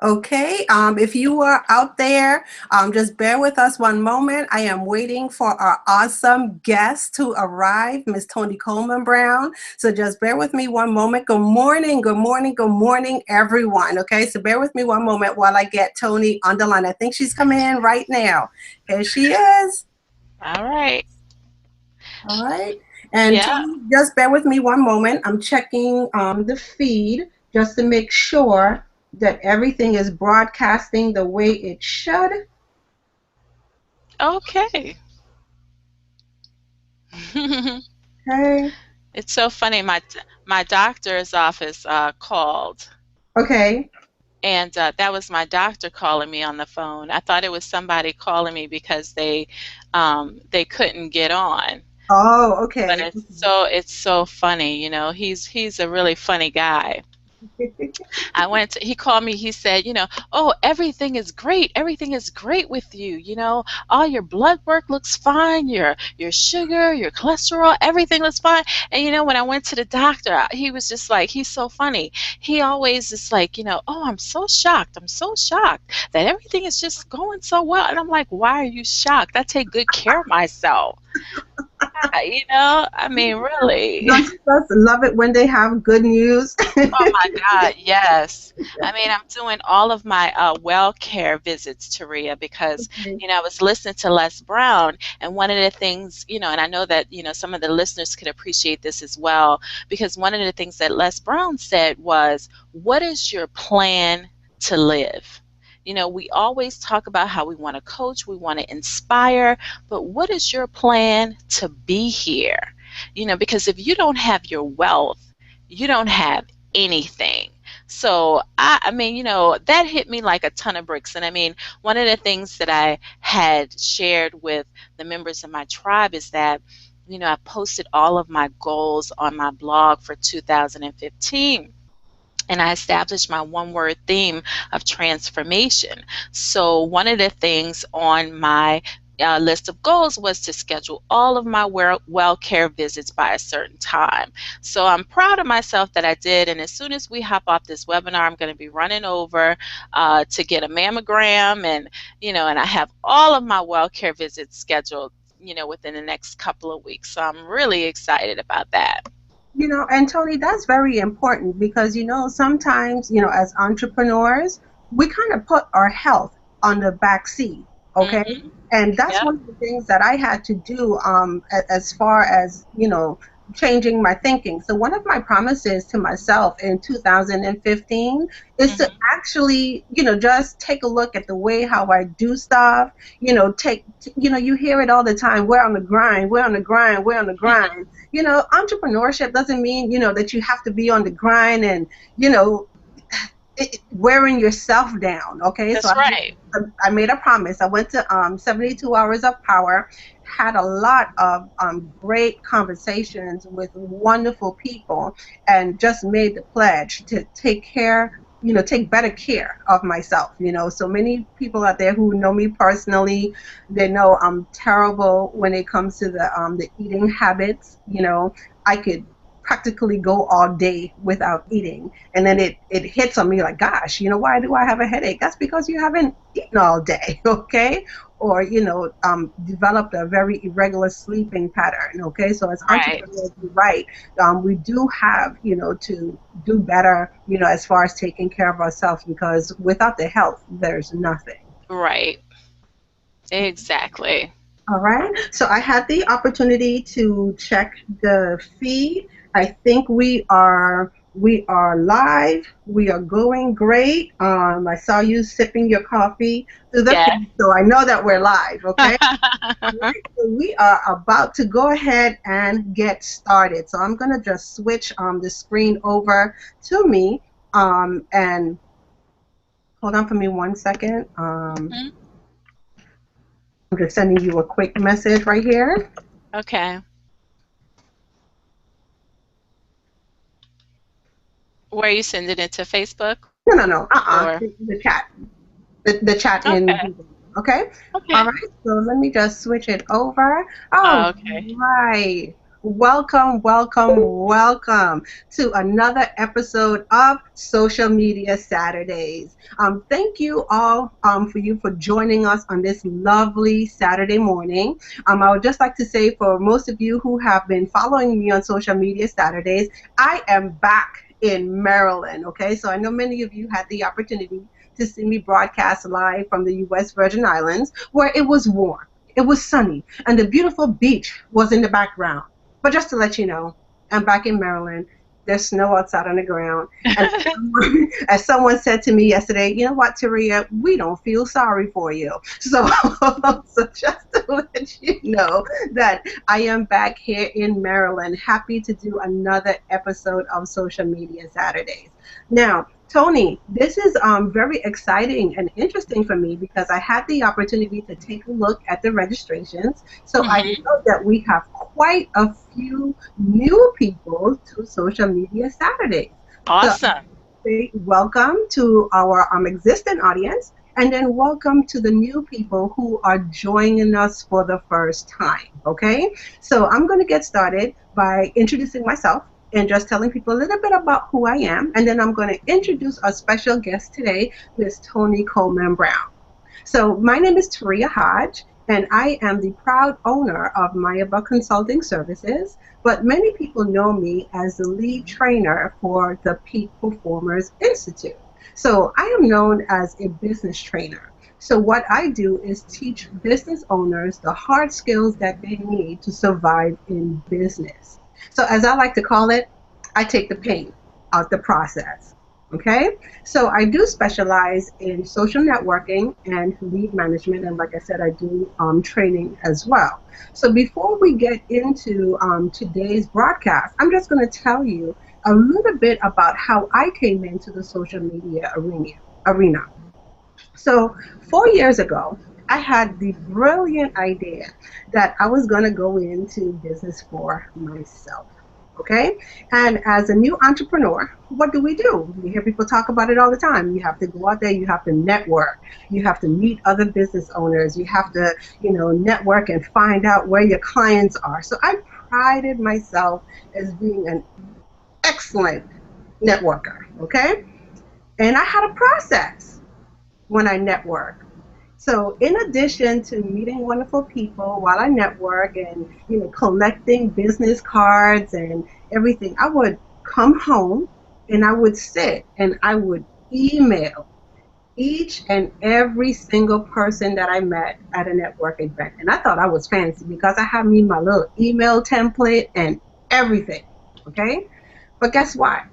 Okay, if you are out there, just bear with us one moment. I am waiting for our awesome guest to arrive, Miss Tony Coleman Brown. So just bear with me one moment. Good morning, good morning, good morning, everyone. Okay, so bear with me one moment while I get Tony on the line. I think she's coming in right now. Here she is. All right. All right. And Yeah. Tony, just bear with me one moment. I'm checking the feed just to make sure that everything is broadcasting the way it should. Okay. Okay. It's so funny. My doctor's office called, Okay. and that was my doctor calling me on the phone. I thought it was somebody calling me because they couldn't get on. Oh, But okay. it's so funny. He's a really funny guy. He called me, he said, oh, everything is great. Everything is great with you. All your blood work looks fine. Your sugar, your cholesterol, everything looks fine. And when I went to the doctor, he was just like, he's so funny. He always is like, oh, I'm so shocked. I'm so shocked that everything is just going so well. And I'm like, why are you shocked? I take good care of myself. I mean, really. Don't you just love it when they have good news? Oh my God, yes. I mean, I'm doing all of my well care visits to Rhea because, I was listening to Les Brown, and one of the things, and I know that, some of the listeners could appreciate this as well, because one of the things that Les Brown said was, what is your plan to live? We always talk about how we want to coach, we want to inspire, but what is your plan to be here? Because if you don't have your wealth, you don't have anything. So I mean, that hit me like a ton of bricks. And I mean, one of the things that I had shared with the members of my tribe is that, I posted all of my goals on my blog for 2015. And I established my one word theme of transformation. So, one of the things on my list of goals was to schedule all of my well care visits by a certain time. So, I'm proud of myself that I did. And as soon as we hop off this webinar, I'm going to be running over to get a mammogram. And I have all of my well care visits scheduled, within the next couple of weeks. So, I'm really excited about that. And Tony, that's very important because, sometimes, as entrepreneurs, we kind of put our health on the back seat, okay? Hmm. And that's Yep. one of the things that I had to do as far as, changing my thinking. So one of my promises to myself in 2015 is to Hmm. actually, just take a look at the way how I do stuff, you hear it all the time. We're on the grind, we're on the grind, we're on the grind. Entrepreneurship doesn't mean, that you have to be on the grind and, you know, wearing yourself down. Okay. So That's right. I made a promise. I went to 72 Hours of Power, had a lot of great conversations with wonderful people, and just made the pledge to take better care of myself. So many people out there who know me personally, they know I'm terrible when it comes to the eating habits. I could practically go all day without eating, and then it hits on me like, gosh, why do I have a headache? That's because you haven't eaten all day. Okay. Or developed a very irregular sleeping pattern. Okay. So as Right. entrepreneurs, you're right, we do have to do better, as far as taking care of ourselves, because without the health there's nothing. Right. Exactly. All right. So I had the opportunity to check the feed. I think we are live. We are going great. I saw you sipping your coffee through the Yeah. feed, so I know that we're live. Okay. All right. So we are about to go ahead and get started. So I'm gonna just switch the screen over to me. And hold on for me one second. Mhm. I'm just sending you a quick message right here. Okay. Where are you sending it to Facebook No, no, no. or? The chat. The chat in Okay. Google. Okay. All Okay. right. So let me just switch it over. Oh, Okay. right. Welcome, welcome, welcome to another episode of Social Media Saturdays. Thank you all for joining us on this lovely Saturday morning. I would just like to say for most of you who have been following me on Social Media Saturdays, I am back in Maryland. Okay, so I know many of you had the opportunity to see me broadcast live from the U.S. Virgin Islands, where it was warm. It was sunny, and the beautiful beach was in the background. But just to let you know, I'm back in Maryland. There's snow outside on the ground. And as someone said to me yesterday, you know what, Taria, we don't feel sorry for you. So, so just to let you know that I am back here in Maryland, happy to do another episode of Social Media Saturdays. Now, Tony, this is very exciting and interesting for me because I had the opportunity to take a look at the registrations. So I Mhm. know that we have quite a few new people to Social Media Saturdays. So Awesome. say welcome to our existing audience, and then welcome to the new people who are joining us for the first time. Okay, so I'm going to get started by introducing myself and just telling people a little bit about who I am, and then I'm going to introduce our special guest today, Miss Toni Coleman Brown. So my name is Taria Hodge, and I am the proud owner of Mayaba Consulting Services, but many people know me as the lead trainer for the Peak Performers Institute. So I am known as a business trainer. So what I do is teach business owners the hard skills that they need to survive in business. So as I like to call it, I take the pain out the process. Okay? So I do specialize in social networking and lead management, and like I said, I do training as well. So before we get into today's broadcast, I'm just going to tell you a little bit about how I came into the social media arena. So 4 years ago, I had the brilliant idea that I was going to go into business for myself. Okay. And as a new entrepreneur, what do? We hear people talk about it all the time. You have to go out there, you have to network, you have to meet other business owners, you have to, network and find out where your clients are. So I prided myself as being an excellent networker. Okay. And I had a process when I network. So in addition to meeting wonderful people while I network and collecting business cards and everything, I would come home and I would sit and I would email each and every single person that I met at a network event. And I thought I was fancy because I had me my little email template and everything. Okay? But guess what?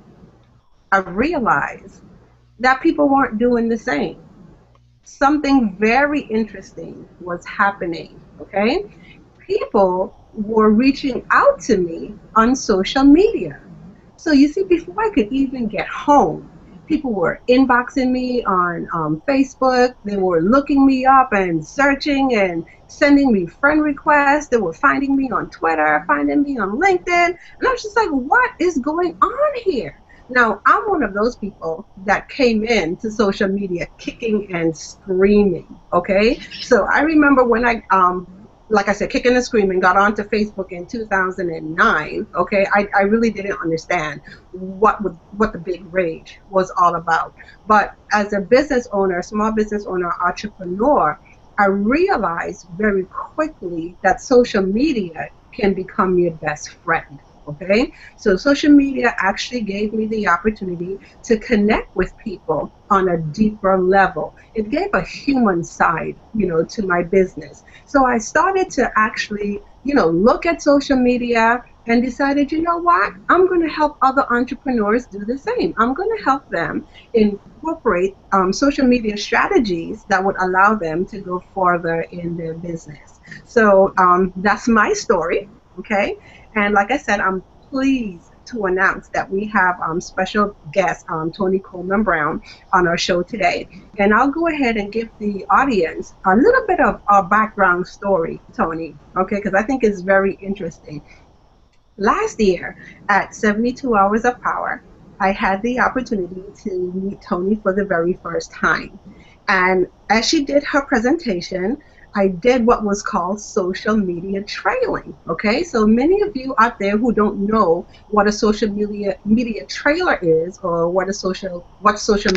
I realized that people weren't doing the same. Something very interesting was happening. Okay, people were reaching out to me on social media. So you see, before I could even get home, people were inboxing me on Facebook. They were looking me up and searching and sending me friend requests. They were finding me on Twitter, finding me on LinkedIn. And I was just like, what is going on here? Now, I'm one of those people that came into social media kicking and screaming. Okay. So I remember when like I said, kicking and screaming, got onto Facebook in 2009. Okay, I really didn't understand what the big rage was all about. But as a business owner, small business owner, entrepreneur, I realized very quickly that social media can become your best friend. Okay, so social media actually gave me the opportunity to connect with people on a deeper level. It gave a human side, to my business. So I started to actually, look at social media and decided, you know what? I'm going to help other entrepreneurs do the same. I'm going to help them incorporate social media strategies that would allow them to go further in their business. So that's my story. Okay. And like I said, I'm pleased to announce that we have special guest Toni Coleman Brown on our show today. And I'll go ahead and give the audience a little bit of our background story, Toni, okay, because I think it's very interesting. Last year at 72 Hours of Power, I had the opportunity to meet Toni for the very first time. And as she did her presentation, I did what was called social media trailing. Okay, so many of you out there who don't know what a social media trailer is, or what social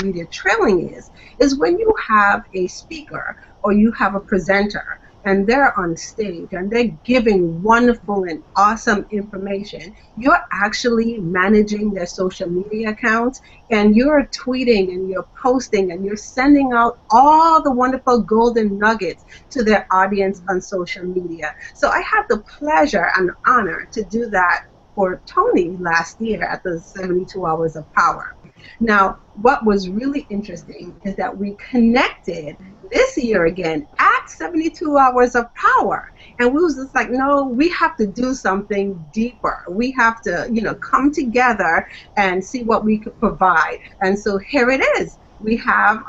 media trailing is when you have a speaker or you have a presenter and they're on stage and they're giving wonderful and awesome information. You're actually managing their social media accounts, and you're tweeting and you're posting and you're sending out all the wonderful golden nuggets to their audience on social media. So I had the pleasure and honor to do that for Tony last year at the 72 Hours of Power. Now, what was really interesting is that we connected this year again at 72 Hours of Power. And we was just like, no, we have to do something deeper. We have to, come together and see what we could provide. And so here it is. We have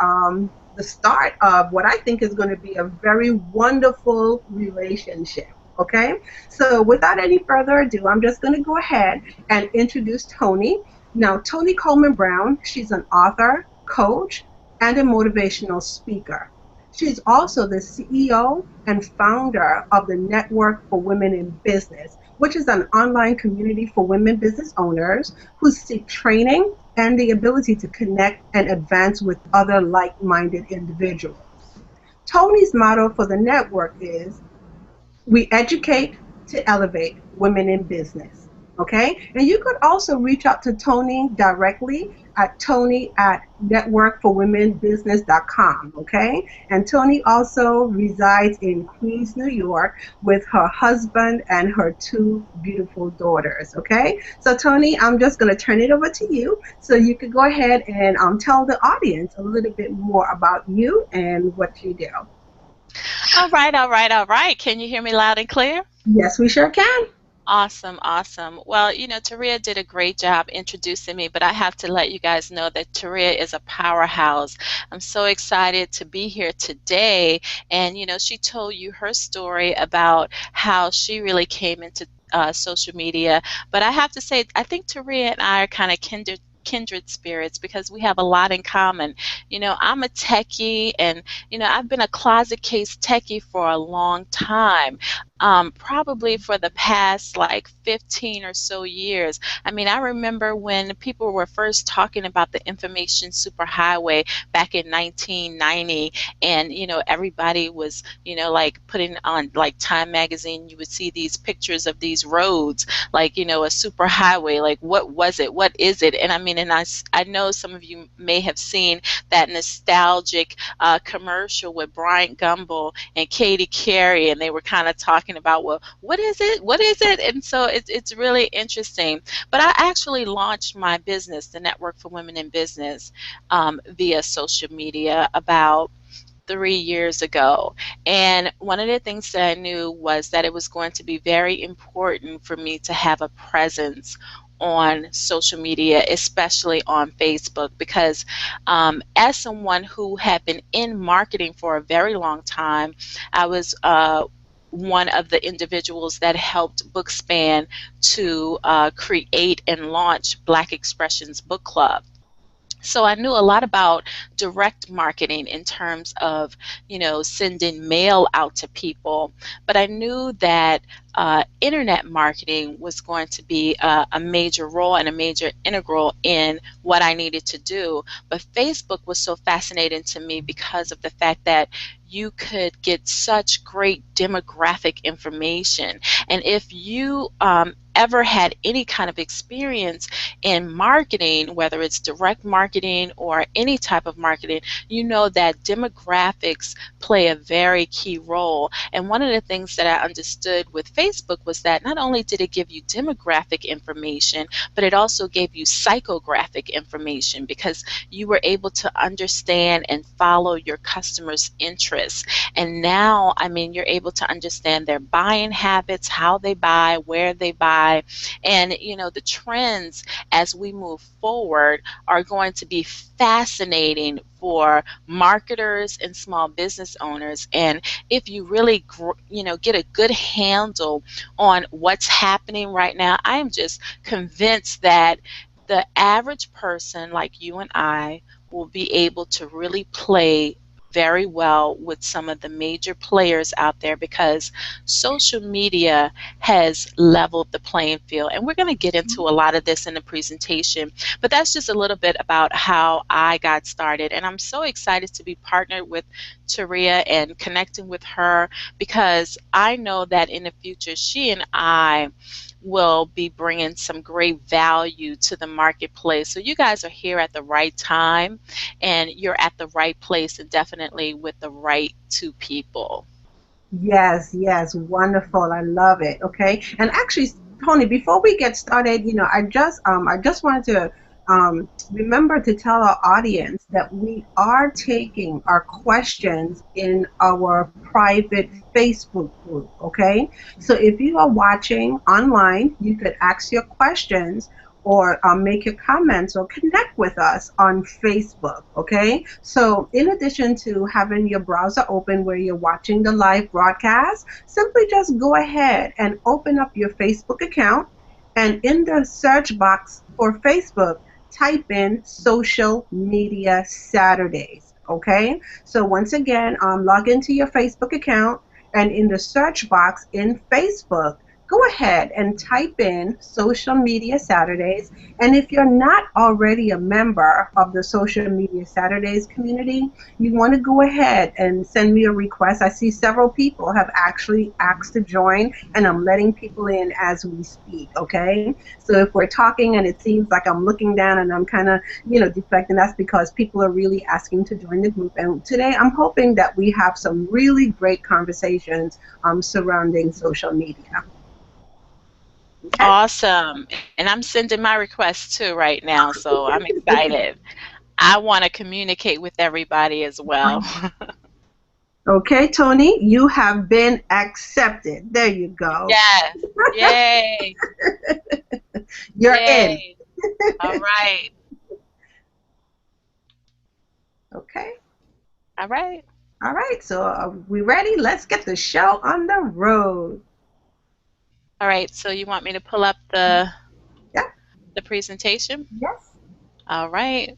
the start of what I think is going to be a very wonderful relationship. Okay, so without any further ado, I'm just going to go ahead and introduce Tony. Now, Toni Coleman Brown, she's an author, coach, and a motivational speaker. She's also the CEO and founder of the Network for Women in Business, which is an online community for women business owners who seek training and the ability to connect and advance with other like minded individuals. Tony's motto for the network is we educate to elevate women in business. Okay. And you could also reach out to Tony directly at Tony at networkforwomenbusiness.com. Okay. And Tony also resides in Queens, New York with her husband and her two beautiful daughters. Okay. So, Tony, I'm just going to turn it over to you so you could go ahead and tell the audience a little bit more about you and what you do. All right, all right, all right. Can you hear me loud and clear? Yes, we sure can. Awesome, awesome. Well, Taria did a great job introducing me, but I have to let you guys know that Taria is a powerhouse. I'm so excited to be here today. And, she told you her story about how she really came into social media. But I have to say, I think Taria and I are kind of kindred spirits because we have a lot in common. I'm a techie, and I've been a closet case techie for a long time. Probably for the past like 15 or so years. I mean, I remember when people were first talking about the information superhighway back in 1990, and everybody was like putting on like Time magazine. You would see these pictures of these roads, like a superhighway. Like, what was it? What is it? And I mean, and I know some of you may have seen that nostalgic commercial with Bryant Gumbel and Katie Carey, and they were kind of talking about, well, what is it? What is it? And so it's really interesting. But I actually launched my business, the Network for Women in Business, via social media about 3 years ago. And one of the things that I knew was that it was going to be very important for me to have a presence on social media, especially on Facebook, because as someone who had been in marketing for a very long time, I was one of the individuals that helped Bookspan to create and launch Black Expressions Book Club. So I knew a lot about direct marketing in terms of, sending mail out to people, but I knew that internet marketing was going to be a major role and a major integral in what I needed to do. But Facebook was so fascinating to me because of the fact that you could get such great demographic information. And if you ever had any kind of experience in marketing, whether it's direct marketing or any type of marketing, you know that demographics play a very key role. And one of the things that I understood with Facebook was that not only did it give you demographic information, but it also gave you psychographic information, because you were able to understand and follow your customers' interests. And now, I mean, you're able to understand their buying habits, how they buy, where they buy, and the trends as we move forward are going to be fascinating for marketers and small business owners. And if you really get a good handle on what's happening right now, I am just convinced that the average person like you and I will be able to really play very well with some of the major players out there because social media has leveled the playing field. And we're going to get into a lot of this in the presentation, but that's just a little bit about how I got started. And I'm so excited to be partnered with Taria and connecting with her because I know that in the future, she and I will be bringing some great value to the marketplace. So you guys are here at the right time and you're at the right place and definitely with the right two people. Yes, yes, wonderful. I love it. Okay. And actually, Tony, before we get started, I just wanted to remember to tell our audience that we are taking our questions in our private Facebook group. Okay. So if you are watching online, you could ask your questions or make your comments or connect with us on Facebook, okay? So in addition to having your browser open where you're watching the live broadcast, simply just go ahead and open up your Facebook account and in the search box for Facebook, type in Social Media Saturdays, okay? So once again, log into your Facebook account and in the search box in Facebook, go ahead and type in Social Media Saturdays. And if you're not already a member of the Social Media Saturdays community, you want to go ahead and send me a request. I see several people have actually asked to join, and I'm letting people in as we speak, okay? So if we're talking and it seems like I'm looking down and I'm kind of, deflecting, that's because people are really asking to join the group. And today I'm hoping that we have some really great conversations surrounding social media. Okay. Awesome. And I'm sending my request too right now, so I'm excited. I want to communicate with everybody as well. Okay, Tony, you have been accepted. There you go. Yes. Yay. You're Yay. In. All right. Okay. All right. All right. So are we ready? Let's get the show on the road. All right. So you want me to pull up the presentation? Yes. All right.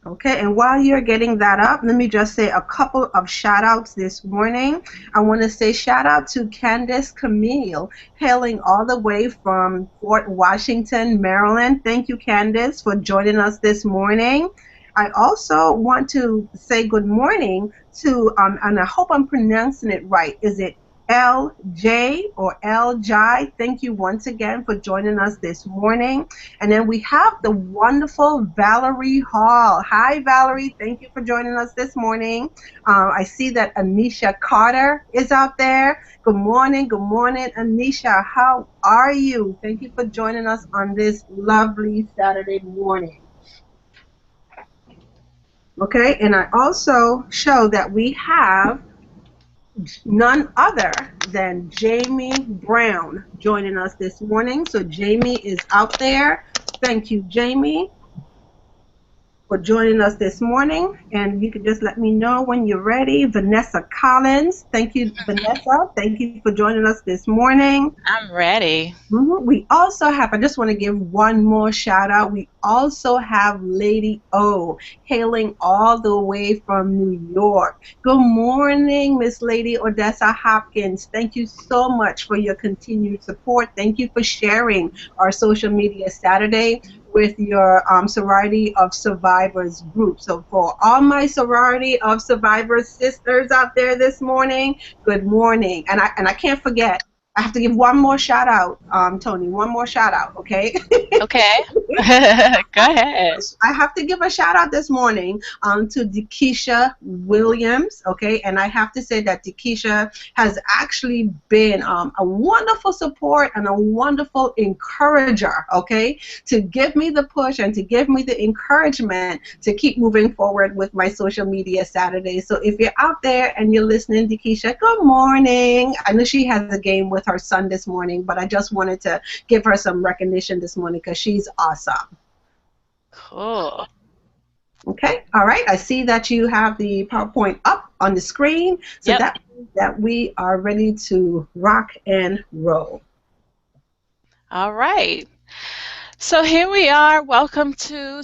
Okay, and while you're getting that up, let me just say a couple of shout outs this morning. I want to say shout out to Candace Camille, hailing all the way from Fort Washington, Maryland. Thank you, Candace, for joining us this morning. I also want to say good morning to, and I hope I'm pronouncing it right. Is it LJ or LJ? Thank you once again for joining us this morning. And then we have the wonderful Valerie Hall. Hi, Valerie. Thank you for joining us this morning. I see that Anisha Carter is out there. Good morning. Good morning, Anisha. How are you? Thank you for joining us on this lovely Saturday morning. Okay, and I also show that we have none other than Jamie Brown joining us this morning. So Jamie is out there. Thank you, Jamie, for joining us this morning. And you can just let me know when you're ready. Vanessa Collins. Thank you, Vanessa. Thank you for joining us this morning. I'm ready. We also have, I just want to give one more shout out. We also have Lady O, hailing all the way from New York. Good morning, Miss Lady Odessa Hopkins. Thank you so much for your continued support. Thank you for sharing our social media Saturday with your Sorority of Survivors group. So for all my Sorority of Survivors sisters out there this morning, good morning. And I can't forget, I have to give one more shout out, Tony, one more shout out, okay? Okay. Go ahead. I have to give a shout out this morning to Dekeisha Williams, okay? And I have to say that Dekeisha has actually been a wonderful support and a wonderful encourager, okay? To give me the push and to give me the encouragement to keep moving forward with my social media Saturdays. So if you're out there and you're listening, Dekeisha, good morning. I know she has a game with her son this morning, but I just wanted to give her some recognition this morning because she's awesome. Cool. Okay, all right. I see that you have the PowerPoint up on the screen, so that means that we are ready to rock and roll. All right. So here we are. Welcome to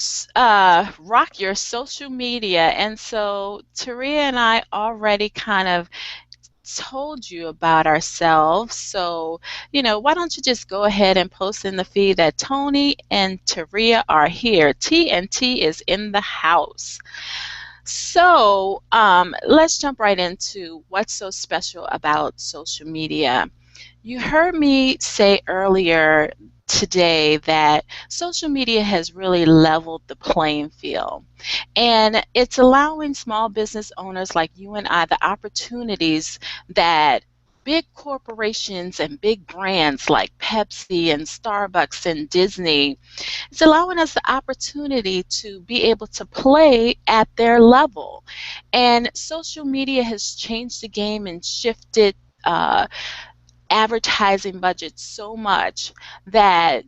Rock Your Social Media. And so Taria and I already kind of told you about ourselves. So, why don't you just go ahead and post in the feed that Tony and Taria are here. TNT is in the house. So, let's jump right into what's so special about social media. You heard me say earlier today that social media has really leveled the playing field. And it's allowing small business owners like you and I the opportunities that big corporations and big brands like Pepsi and Starbucks and Disney, it's allowing us the opportunity to be able to play at their level. And social media has changed the game and shifted advertising budgets so much that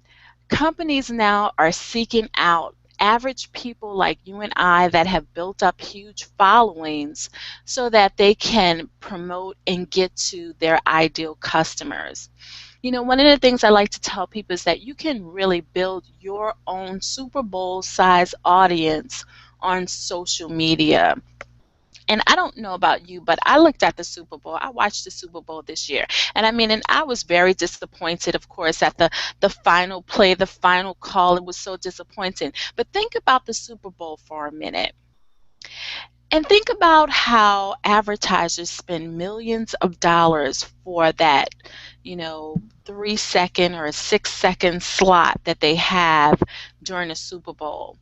companies now are seeking out average people like you and I that have built up huge followings so that they can promote and get to their ideal customers. One of the things I like to tell people is that you can really build your own Super Bowl size audience on social media. And I don't know about you, but I looked at the Super Bowl. I watched the Super Bowl this year. And I mean, and I was very disappointed, of course, at the final play, the final call. It was so disappointing. But think about the Super Bowl for a minute. And think about how advertisers spend millions of dollars for that, 3 second or a 6 second slot that they have during the Super Bowl.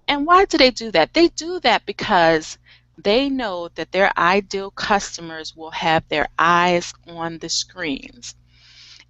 And why do they do that? They do that because they know that their ideal customers will have their eyes on the screens.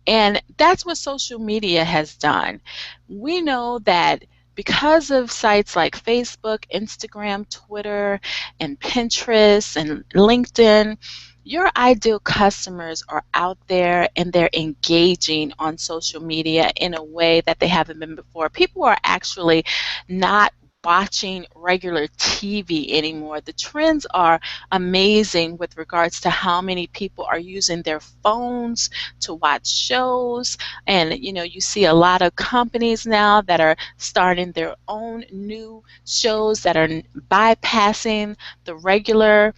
And that's what social media has done. We know that because of sites like Facebook, Instagram, Twitter, and Pinterest and LinkedIn, your ideal customers are out there and they're engaging on social media in a way that they haven't been before. People are actually not watching regular TV anymore. The trends are amazing with regards to how many people are using their phones to watch shows. And you see a lot of companies now that are starting their own new shows that are bypassing the regular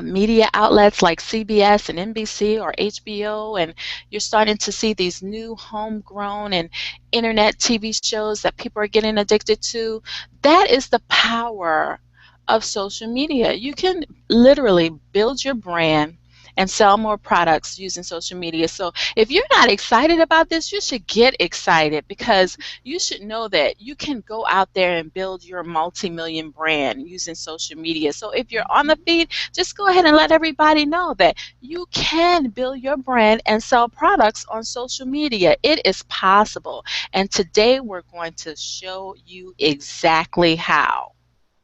media outlets like CBS and NBC or HBO, and you're starting to see these new homegrown and internet TV shows that people are getting addicted to. That is the power of social media. You can literally build your brand and sell more products using social media. So if you're not excited about this, you should get excited, because you should know that you can go out there and build your multi-million brand using social media. So if you're on the feed, just go ahead and let everybody know that you can build your brand and sell products on social media. It is possible. And today we're going to show you exactly how.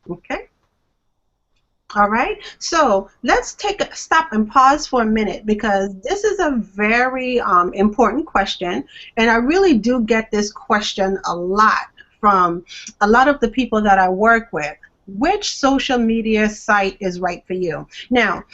Okay. All right, so let's take a stop and pause for a minute, because this is a very important question, and I really do get this question a lot from a lot of the people that I work with. Which social media site is right for you? Now,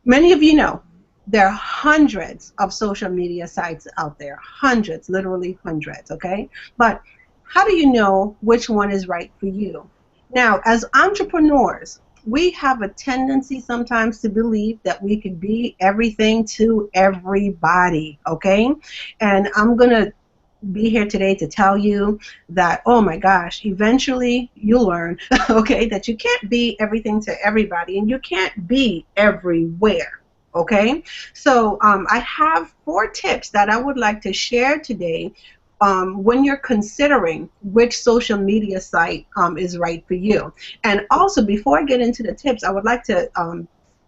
many of you know there are hundreds of social media sites out there, hundreds, literally hundreds, okay? But how do you know which one is right for you? Now, as entrepreneurs, we have a tendency sometimes to believe that we could be everything to everybody, okay? And I'm going to be here today to tell you that, oh my gosh, eventually you'll learn, okay, that you can't be everything to everybody, and you can't be everywhere. Okay, so I have 4 tips that I would like to share today when you're considering which social media site is right for you. And also, before I get into the tips, I would like to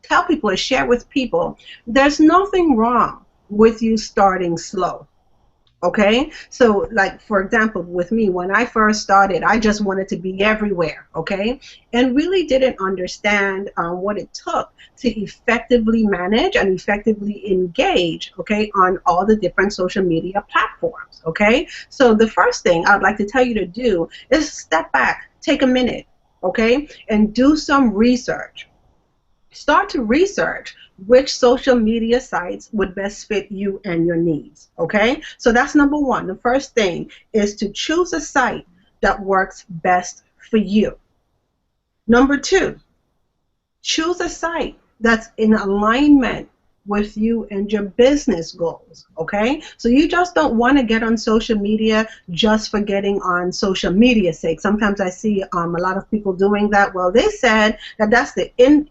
tell people and share with people, there's nothing wrong with you starting slow. Okay, so like for example, with me, when I first started, I just wanted to be everywhere, okay, and really didn't understand what it took to effectively manage and effectively engage, okay, on all the different social media platforms, okay. So the first thing I'd like to tell you to do is step back, take a minute, okay, and do some research. Start to research which social media sites would best fit you and your needs. Okay, so that's number one. The first thing is to choose a site that works best for you. Number two, choose a site that's in alignment with you and your business goals, okay? So you just don't want to get on social media just for getting on social media's sake. Sometimes I see a lot of people doing that. Well, they said that that's the in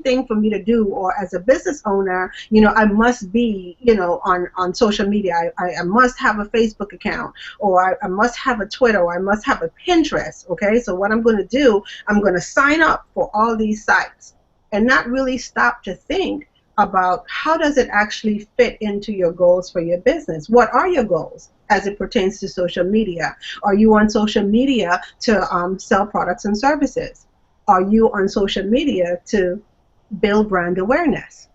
thing for me to do, or as a business owner, you know, I must be, you know, on social media. I must have a Facebook account, or I must have a Twitter, or I must have a Pinterest, okay? So what I'm going to do, I'm going to sign up for all these sites and not really stop to think about how does it actually fit into your goals for your business. What are your goals as it pertains to social media? Are you on social media to sell products and services? Are you on social media to build brand awareness?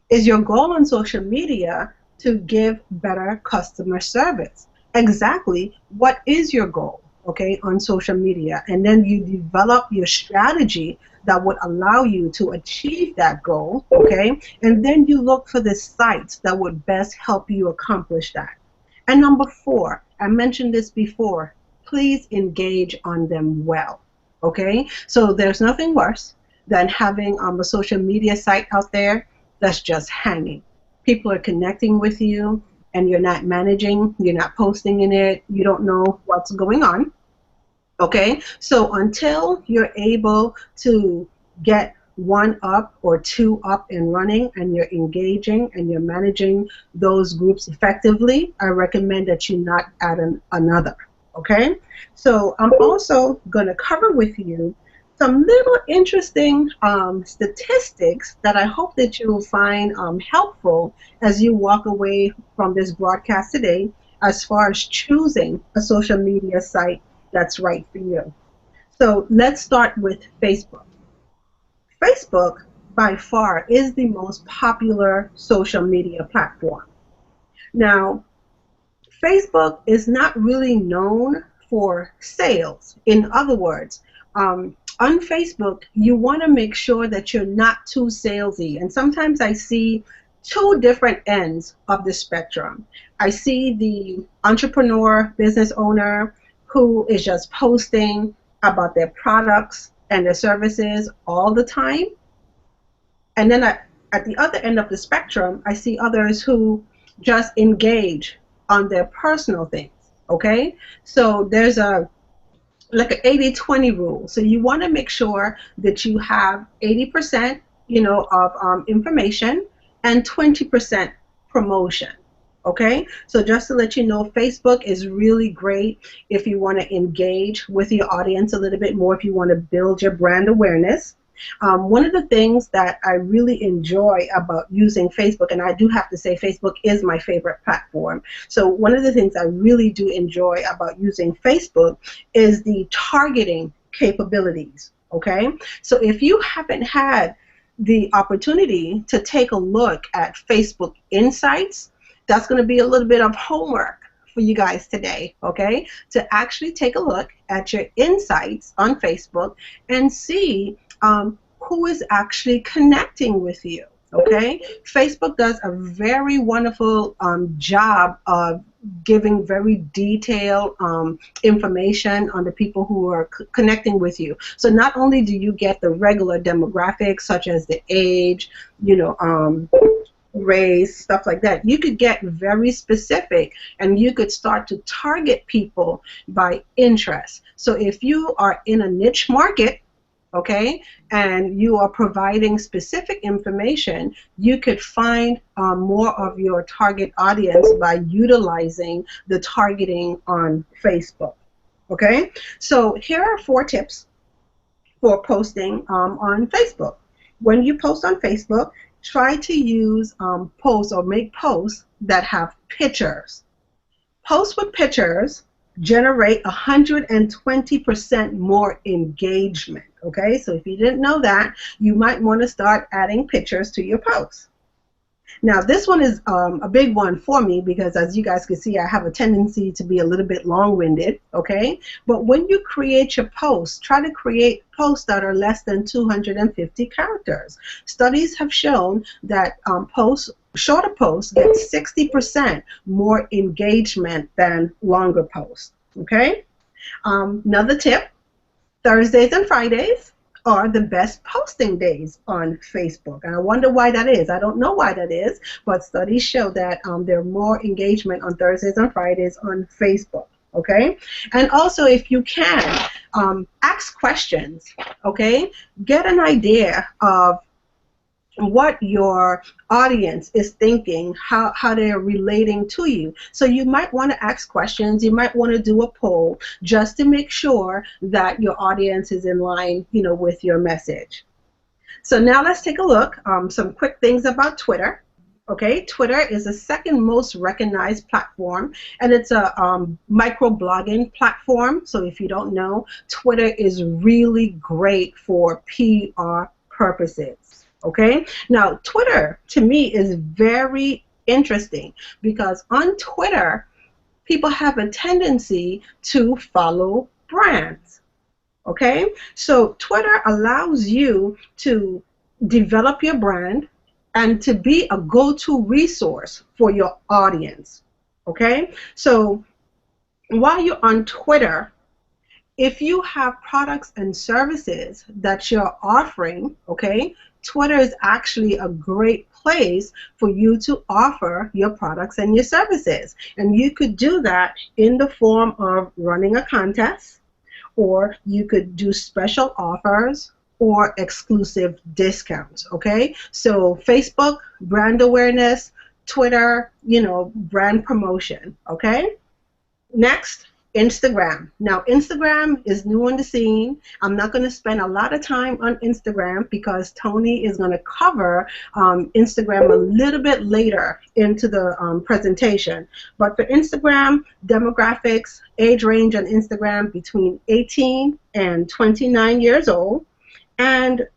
Is your goal on social media to give better customer service? Exactly what is your goal, okay, on social media? And then you develop your strategy that would allow you to achieve that goal, okay? And then you look for the sites that would best help you accomplish that. And number four, I mentioned this before, please engage on them well, okay? So there's nothing worse than having a social media site out there that's just hanging. People are connecting with you and you're not managing, you're not posting in it, you don't know what's going on. Okay, so until you're able to get one up or two up and running, and you're engaging and you're managing those groups effectively, I recommend that you not add another. Okay, so I'm also going to cover with you some little interesting statistics that I hope that you'll find helpful as you walk away from this broadcast today, as far as choosing a social media site that's right for you. So let's start with Facebook. Facebook, by far, is the most popular social media platform. Now, Facebook is not really known for sales. In other words, on Facebook, you want to make sure that you're not too salesy. And sometimes I see two different ends of the spectrum. I see the entrepreneur, business owner who is just posting about their products and their services all the time. And then at the other end of the spectrum, I see others who just engage on their personal things, okay? So there's like an 80-20 rule. So you want to make sure that you have 80%, you know, of information and 20% promotion. Okay, so just to let you know, Facebook is really great if you want to engage with your audience a little bit more, if you want to build your brand awareness. One of the things that I really enjoy about using Facebook, and I do have to say Facebook is my favorite platform. So one of the things I really do enjoy about using Facebook is the targeting capabilities. Okay, so if you haven't had the opportunity to take a look at Facebook Insights, that's going to be a little bit of homework for you guys today, okay? To actually take a look at your insights on Facebook and see who is actually connecting with you, okay? Facebook does a very wonderful job of giving very detailed information on the people who are connecting with you. So not only do you get the regular demographics such as the age, you know, race, stuff like that, you could get very specific and you could start to target people by interest. So if you are in a niche market, okay, and you are providing specific information, you could find more of your target audience by utilizing the targeting on Facebook. Okay, so here are 4 tips for posting on Facebook. When you post on Facebook, try to use posts or make posts that have pictures. Posts with pictures generate 120% more engagement. Okay, so if you didn't know that, you might want to start adding pictures to your posts. Now, this one is a big one for me because, as you guys can see, I have a tendency to be a little bit long-winded, okay? But when you create your posts, try to create posts that are less than 250 characters. Studies have shown that shorter posts get 60% more engagement than longer posts, okay? Another tip, Thursdays and Fridays are the best posting days on Facebook. And I wonder why that is. I don't know why that is, but studies show that there's more engagement on Thursdays and Fridays on Facebook. Okay? And also, if you can, ask questions. Okay? Get an idea of what your audience is thinking, how they're relating to you. So you might want to ask questions, you might want to do a poll just to make sure that your audience is in line, with your message. So now let's take a look, some quick things about Twitter. Okay, Twitter is the second most recognized platform, and it's a microblogging platform. So if you don't know, Twitter is really great for PR purposes. Okay, now Twitter to me is very interesting because on Twitter people have a tendency to follow brands. Okay, so Twitter allows you to develop your brand and to be a go-to resource for your audience. Okay, so while you're on Twitter, if you have products and services that you're offering, okay, Twitter is actually a great place for you to offer your products and your services. And you could do that in the form of running a contest, or you could do special offers or exclusive discounts, okay? So Facebook, brand awareness, Twitter, brand promotion, okay? Next, Instagram. Now, Instagram is new on the scene. I'm not going to spend a lot of time on Instagram because Tony is going to cover Instagram a little bit later into the presentation. But for Instagram, demographics, age range on Instagram between 18 and 29 years old, and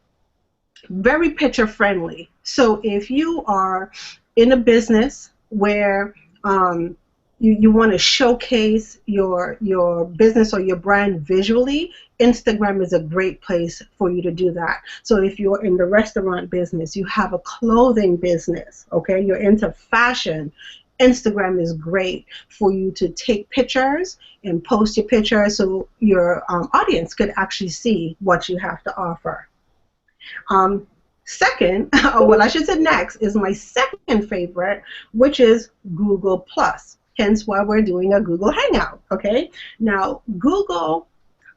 very picture friendly. So if you are in a business where you want to showcase your business or your brand visually, Instagram is a great place for you to do that. So if you're in the restaurant business, you have a clothing business, okay, you're into fashion, Instagram is great for you to take pictures and post your pictures so your audience could actually see what you have to offer. Second, well, I should say next, is my second favorite, which is Google+. Hence why we're doing a Google Hangout, okay? Now, Google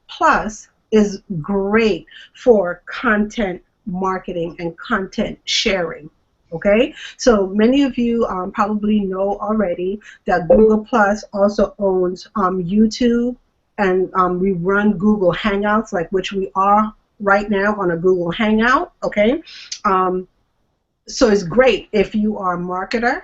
Plus is great for content marketing and content sharing, okay? So many of you probably know already that Google Plus also owns YouTube, and we run Google Hangouts, like which we are right now on a Google Hangout, okay? So it's great if you are a marketer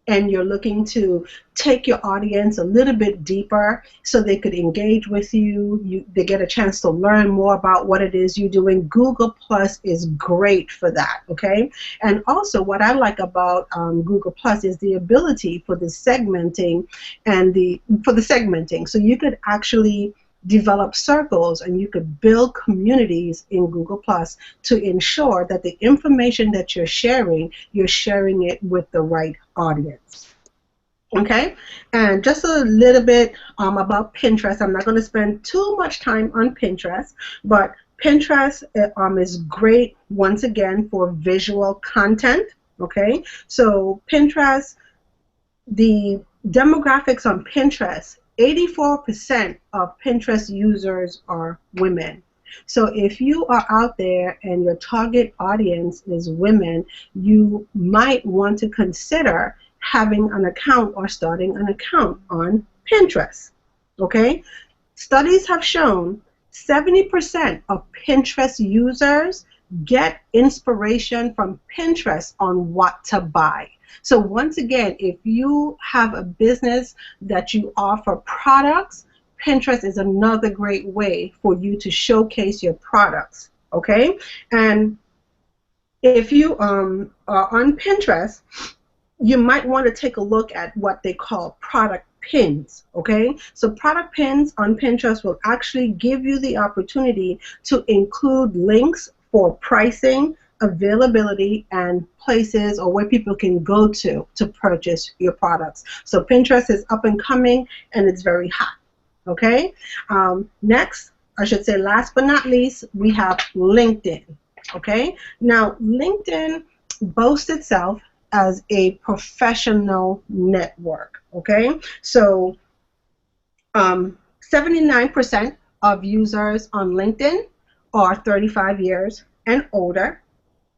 and you're looking to take your audience a little bit deeper so they could engage with you, they get a chance to learn more about what it is you're doing. Google Plus is great for that, okay? And also what I like about Google Plus is the ability for the segmenting So you could actually develop circles and you could build communities in Google Plus to ensure that the information that you're sharing it with the right audience. Okay, and just a little bit about Pinterest. I'm not going to spend too much time on Pinterest, but Pinterest is great once again for visual content. Okay, so Pinterest, the demographics on Pinterest, 84% of Pinterest users are women. So if you are out there and your target audience is women, you might want to consider having an account or starting an account on Pinterest. Okay? Studies have shown 70% of Pinterest users get inspiration from Pinterest on what to buy. So once again, if you have a business that you offer products, Pinterest is another great way for you to showcase your products, okay? And if you are on Pinterest, you might want to take a look at what they call product pins. Okay, so product pins on Pinterest will actually give you the opportunity to include links for pricing, availability, and places or where people can go to purchase your products. So Pinterest is up and coming, and it's very hot. Okay, next, I should say last but not least, we have LinkedIn. Okay, now LinkedIn boasts itself as a professional network. Okay, so 79% of users on LinkedIn are 35 years and older.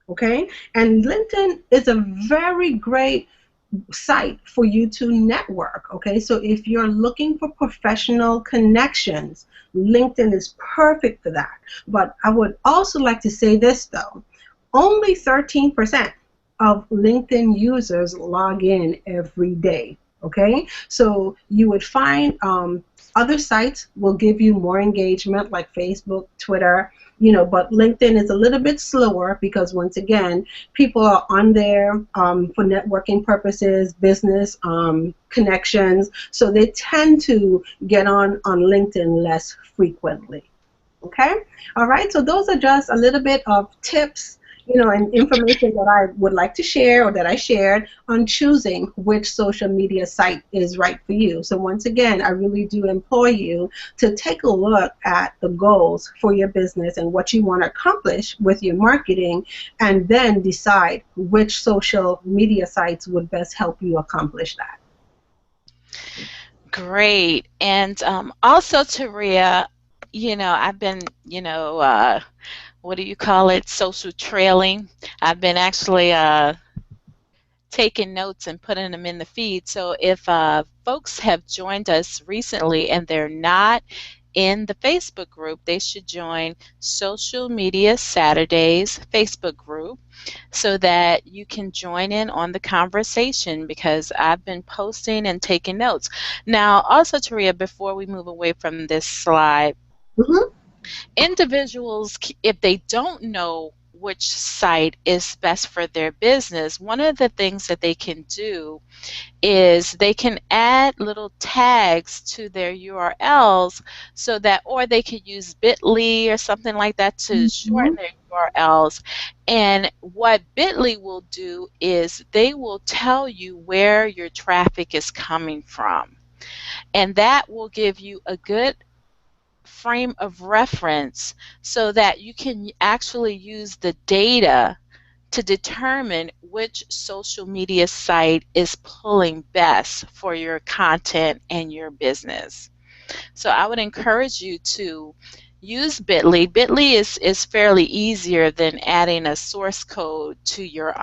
Okay, and LinkedIn is a very great site for you to network. Okay, so if you're looking for professional connections, LinkedIn is perfect for that. But I would also like to say this though, only 13% of LinkedIn users log in every day. Okay, so you would find other sites will give you more engagement like Facebook, Twitter, but LinkedIn is a little bit slower because once again, people are on there for networking purposes, business connections, so they tend to get on LinkedIn less frequently. Okay, all right, so those are just a little bit of tips, and information that I would like to share or that I shared on choosing which social media site is right for you. So once again, I really do implore you to take a look at the goals for your business and what you want to accomplish with your marketing, and then decide which social media sites would best help you accomplish that. Great. And also, Taria, I've been, what do you call it? Social trailing. I've been actually taking notes and putting them in the feed. So if folks have joined us recently and they're not in the Facebook group, they should join Social Media Saturdays Facebook group so that you can join in on the conversation, because I've been posting and taking notes. Now, also, Taria, before we move away from this slide, Mhm. individuals, if they don't know which site is best for their business, one of the things that they can do is they can add little tags to their URLs, so that, or they could use Bitly or something like that to shorten Mhm. their URLs. And what Bitly will do is they will tell you where your traffic is coming from. And that will give you a good frame of reference so that you can actually use the data to determine which social media site is pulling best for your content and your business. So I would encourage you to use Bitly. Bitly is fairly easier than adding a source code to your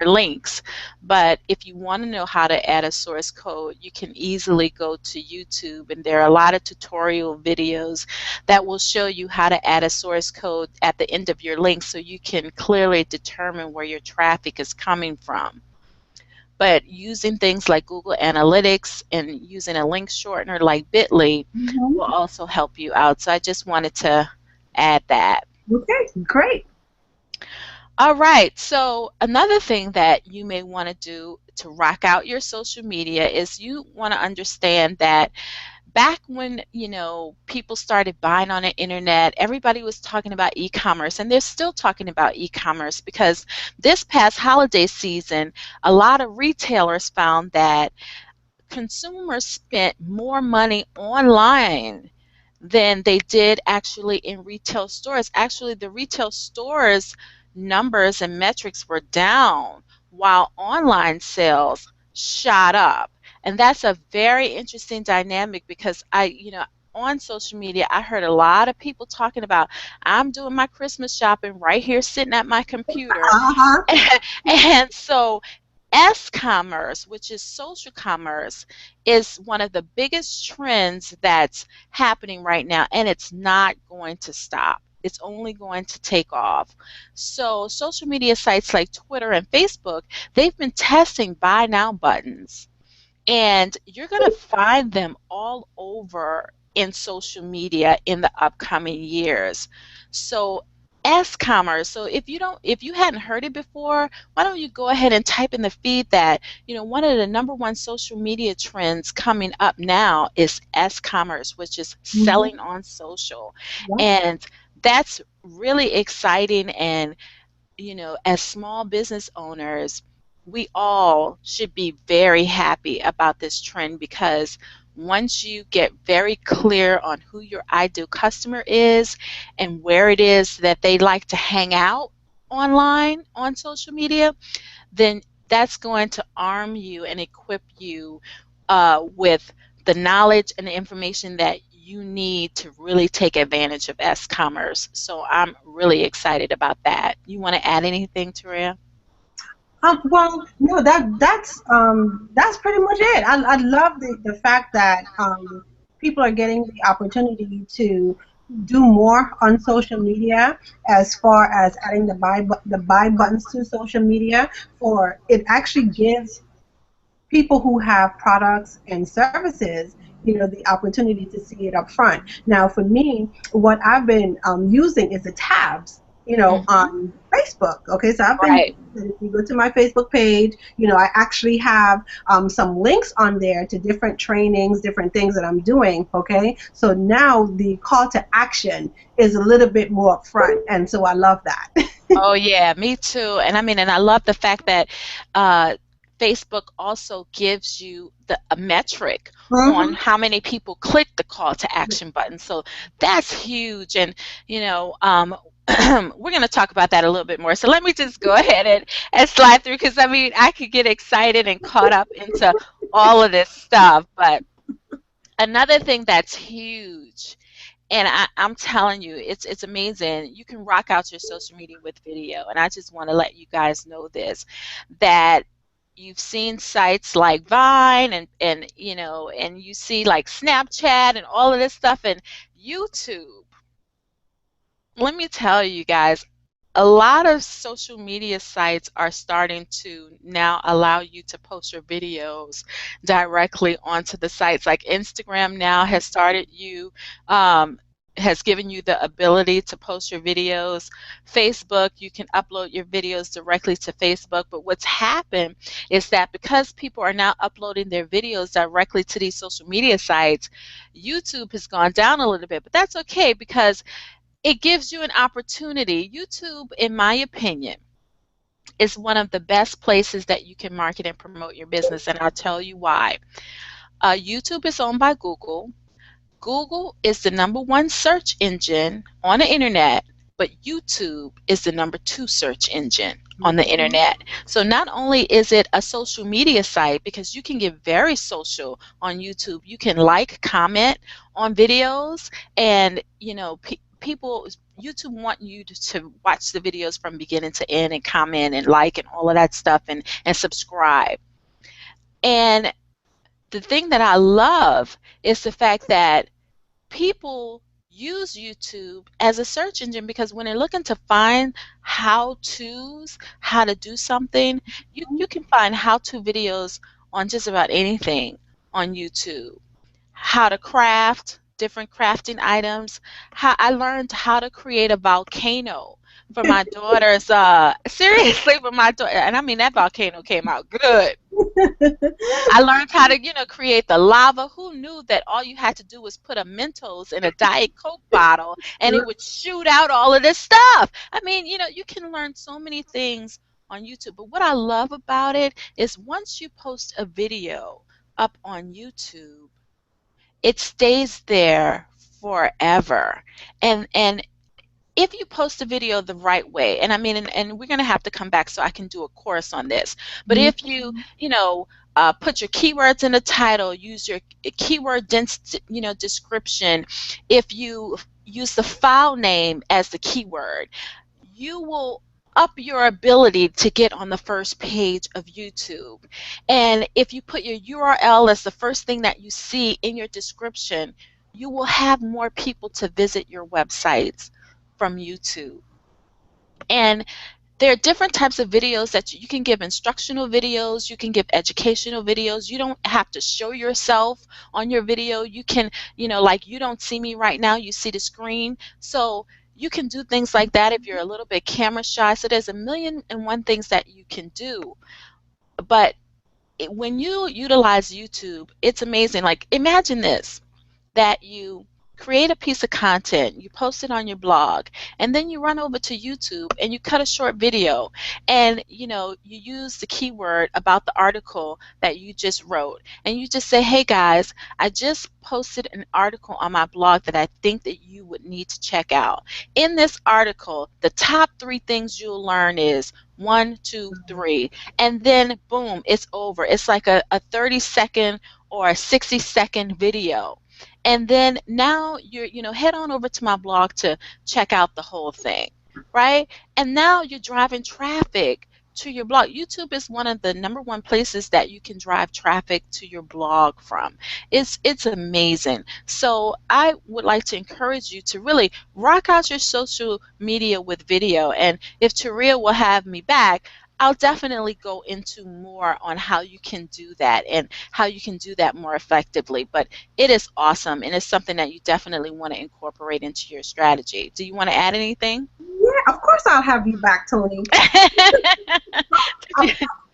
links. But if you want to know how to add a source code, you can easily go to YouTube, and there are a lot of tutorial videos that will show you how to add a source code at the end of your link so you can clearly determine where your traffic is coming from. But using things like Google Analytics and using a link shortener like Bitly Mhm. will also help you out. So I just wanted to add that. Okay, great. All right. So another thing that you may want to do to rock out your social media is you want to understand that back when, people started buying on the internet, everybody was talking about e-commerce, and they're still talking about e-commerce, because this past holiday season, a lot of retailers found that consumers spent more money online than they did actually in retail stores. Actually, the retail stores numbers and metrics were down while online sales shot up. And that's a very interesting dynamic, because on social media, I heard a lot of people talking about, I'm doing my Christmas shopping right here sitting at my computer. Uh-huh. And so S-commerce, which is social commerce, is one of the biggest trends that's happening right now, and it's not going to stop. It's only going to take off. So social media sites like Twitter and Facebook, they've been testing buy now buttons, and you're going to find them all over in social media in the upcoming years. So S-commerce. So if you hadn't heard it before, why don't you go ahead and type in the feed that, one of the number one social media trends coming up now is S-commerce, which is Mhm. selling on social. Yeah. And that's really exciting. And as small business owners, we all should be very happy about this trend, because once you get very clear on who your ideal customer is and where it is that they like to hang out online on social media, then that's going to arm you and equip you with the knowledge and the information that you need to really take advantage of S-commerce. So I'm really excited about that. You want to add anything, Taria? Well, no, that's pretty much it. I love the fact that people are getting the opportunity to do more on social media as far as adding the buy buttons to social media. For it actually gives people who have products and services, the opportunity to see it up front. Now, for me, what I've been using is the tabs, Hmm. on Facebook. Okay, so I've been, Right. if you go to my Facebook page, I actually have some links on there to different trainings, different things that I'm doing. Okay, so now the call to action is a little bit more upfront, and so I love that. Oh yeah, me too. And I mean, and I love the fact that uh, Facebook also gives you a metric on Hmm. how many people click the call to action button. So that's huge. And you know, we're going to talk about that a little bit more. So let me just go ahead and slide through, because I mean, I could get excited and caught up into all of this stuff. But another thing that's huge, and I'm telling you, it's amazing. You can rock out your social media with video. And I just want to let you guys know this, that you've seen sites like Vine and you see like Snapchat and all of this stuff, and YouTube. Let me tell you guys, a lot of social media sites are starting to now allow you to post your videos directly onto the sites. Like Instagram now um, has given you the ability to post your videos. Facebook, you can upload your videos directly to Facebook. But what's happened is that because people are now uploading their videos directly to these social media sites, YouTube has gone down a little bit. But that's okay, because it gives you an opportunity. YouTube, in my opinion, is one of the best places that you can market and promote your business, and I'll tell you why. YouTube is owned by Google. Google is the number one search engine on the internet, but YouTube is the number two search engine on the internet. So not only is it a social media site, because you can get very social on YouTube. You can like, comment on videos, and people, YouTube want you to watch the videos from beginning to end and comment and like and all of that stuff, and subscribe. And the thing that I love is the fact that people use YouTube as a search engine, because when they're looking to find how to do something, you can find how-to videos on just about anything on YouTube. How to craft different crafting items. How I learned how to create a volcano for my daughter's seriously, for my daughter, and I mean that volcano came out good. I learned how to, create the lava. Who knew that all you had to do was put a Mentos in a Diet Coke bottle and it would shoot out all of this stuff? I mean, you can learn so many things on YouTube. But what I love about it is once you post a video up on YouTube, it stays there forever. And if you post a video the right way, and I mean, and we're going to have to come back so I can do a course on this, but if put your keywords in the title, use your keyword dense, description, if you use the file name as the keyword, you will up your ability to get on the first page of YouTube. And if you put your URL as the first thing that you see in your description, you will have more people to visit your websites from YouTube. And there are different types of videos that you can give: instructional videos, you can give educational videos. You don't have to show yourself on your video. You can, like, you don't see me right now, you see the screen. So you can do things like that if you're a little bit camera shy. So there's a million and one things that you can do. But when you utilize YouTube, it's amazing. Like, imagine this, that you create a piece of content, you post it on your blog, and then you run over to YouTube and you cut a short video, and you use the keyword about the article that you just wrote, and you just say, hey guys, I just posted an article on my blog that I think that you would need to check out. In this article, the top 3 things you'll learn is 1, 2, 3, and then boom, it's over. It's like a 30-second or a 60-second video. And then now you're head on over to my blog to check out the whole thing, right? And now you're driving traffic to your blog. YouTube is one of the #1 places that you can drive traffic to your blog from. It's amazing. So I would like to encourage you to really rock out your social media with video. And if Taria will have me back, I'll definitely go into more on how you can do that and how you can do that more effectively. But it is awesome, and it's something that you definitely want to incorporate into your strategy. Do you want to add anything? Yeah, of course I'll have you back, Tony.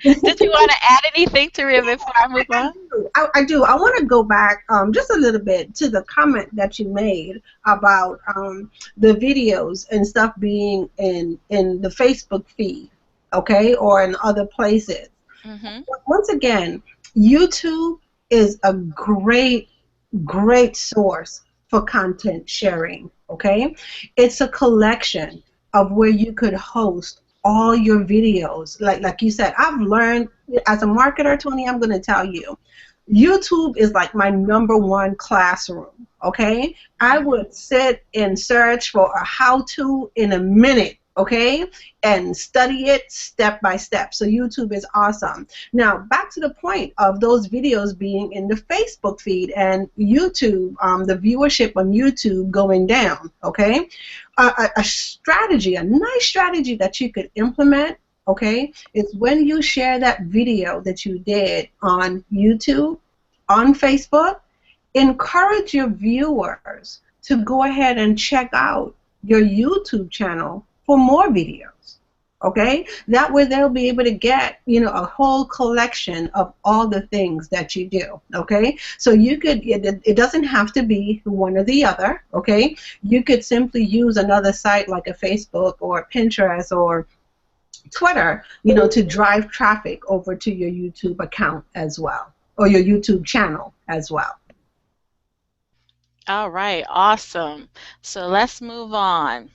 Did you want to add anything, Taria, before I move on? I do. I want to go back just a little bit to the comment that you made about the videos and stuff being in the Facebook feed, okay, or in other places. Mm-hmm. Once again, YouTube is a great source for content sharing, okay? It's a collection of where you could host all your videos. Like you said, I've learned as a marketer, Tony, I'm going to tell you, YouTube is like my #1 classroom, okay? I would sit and search for a how-to in a minute, okay, and study it step by step. So YouTube is awesome. Now, back to the point of those videos being in the Facebook feed and YouTube, the viewership on YouTube going down, okay? A strategy, a nice strategy that you could implement, okay, is when you share that video that you did on YouTube, on Facebook, encourage your viewers to go ahead and check out your YouTube channel for more videos, okay? That way they'll be able to get, a whole collection of all the things that you do, okay? So you could, it doesn't have to be one or the other, okay? You could simply use another site like a Facebook or Pinterest or Twitter, to drive traffic over to your YouTube account as well, or your YouTube channel as well. All right, awesome. So let's move on.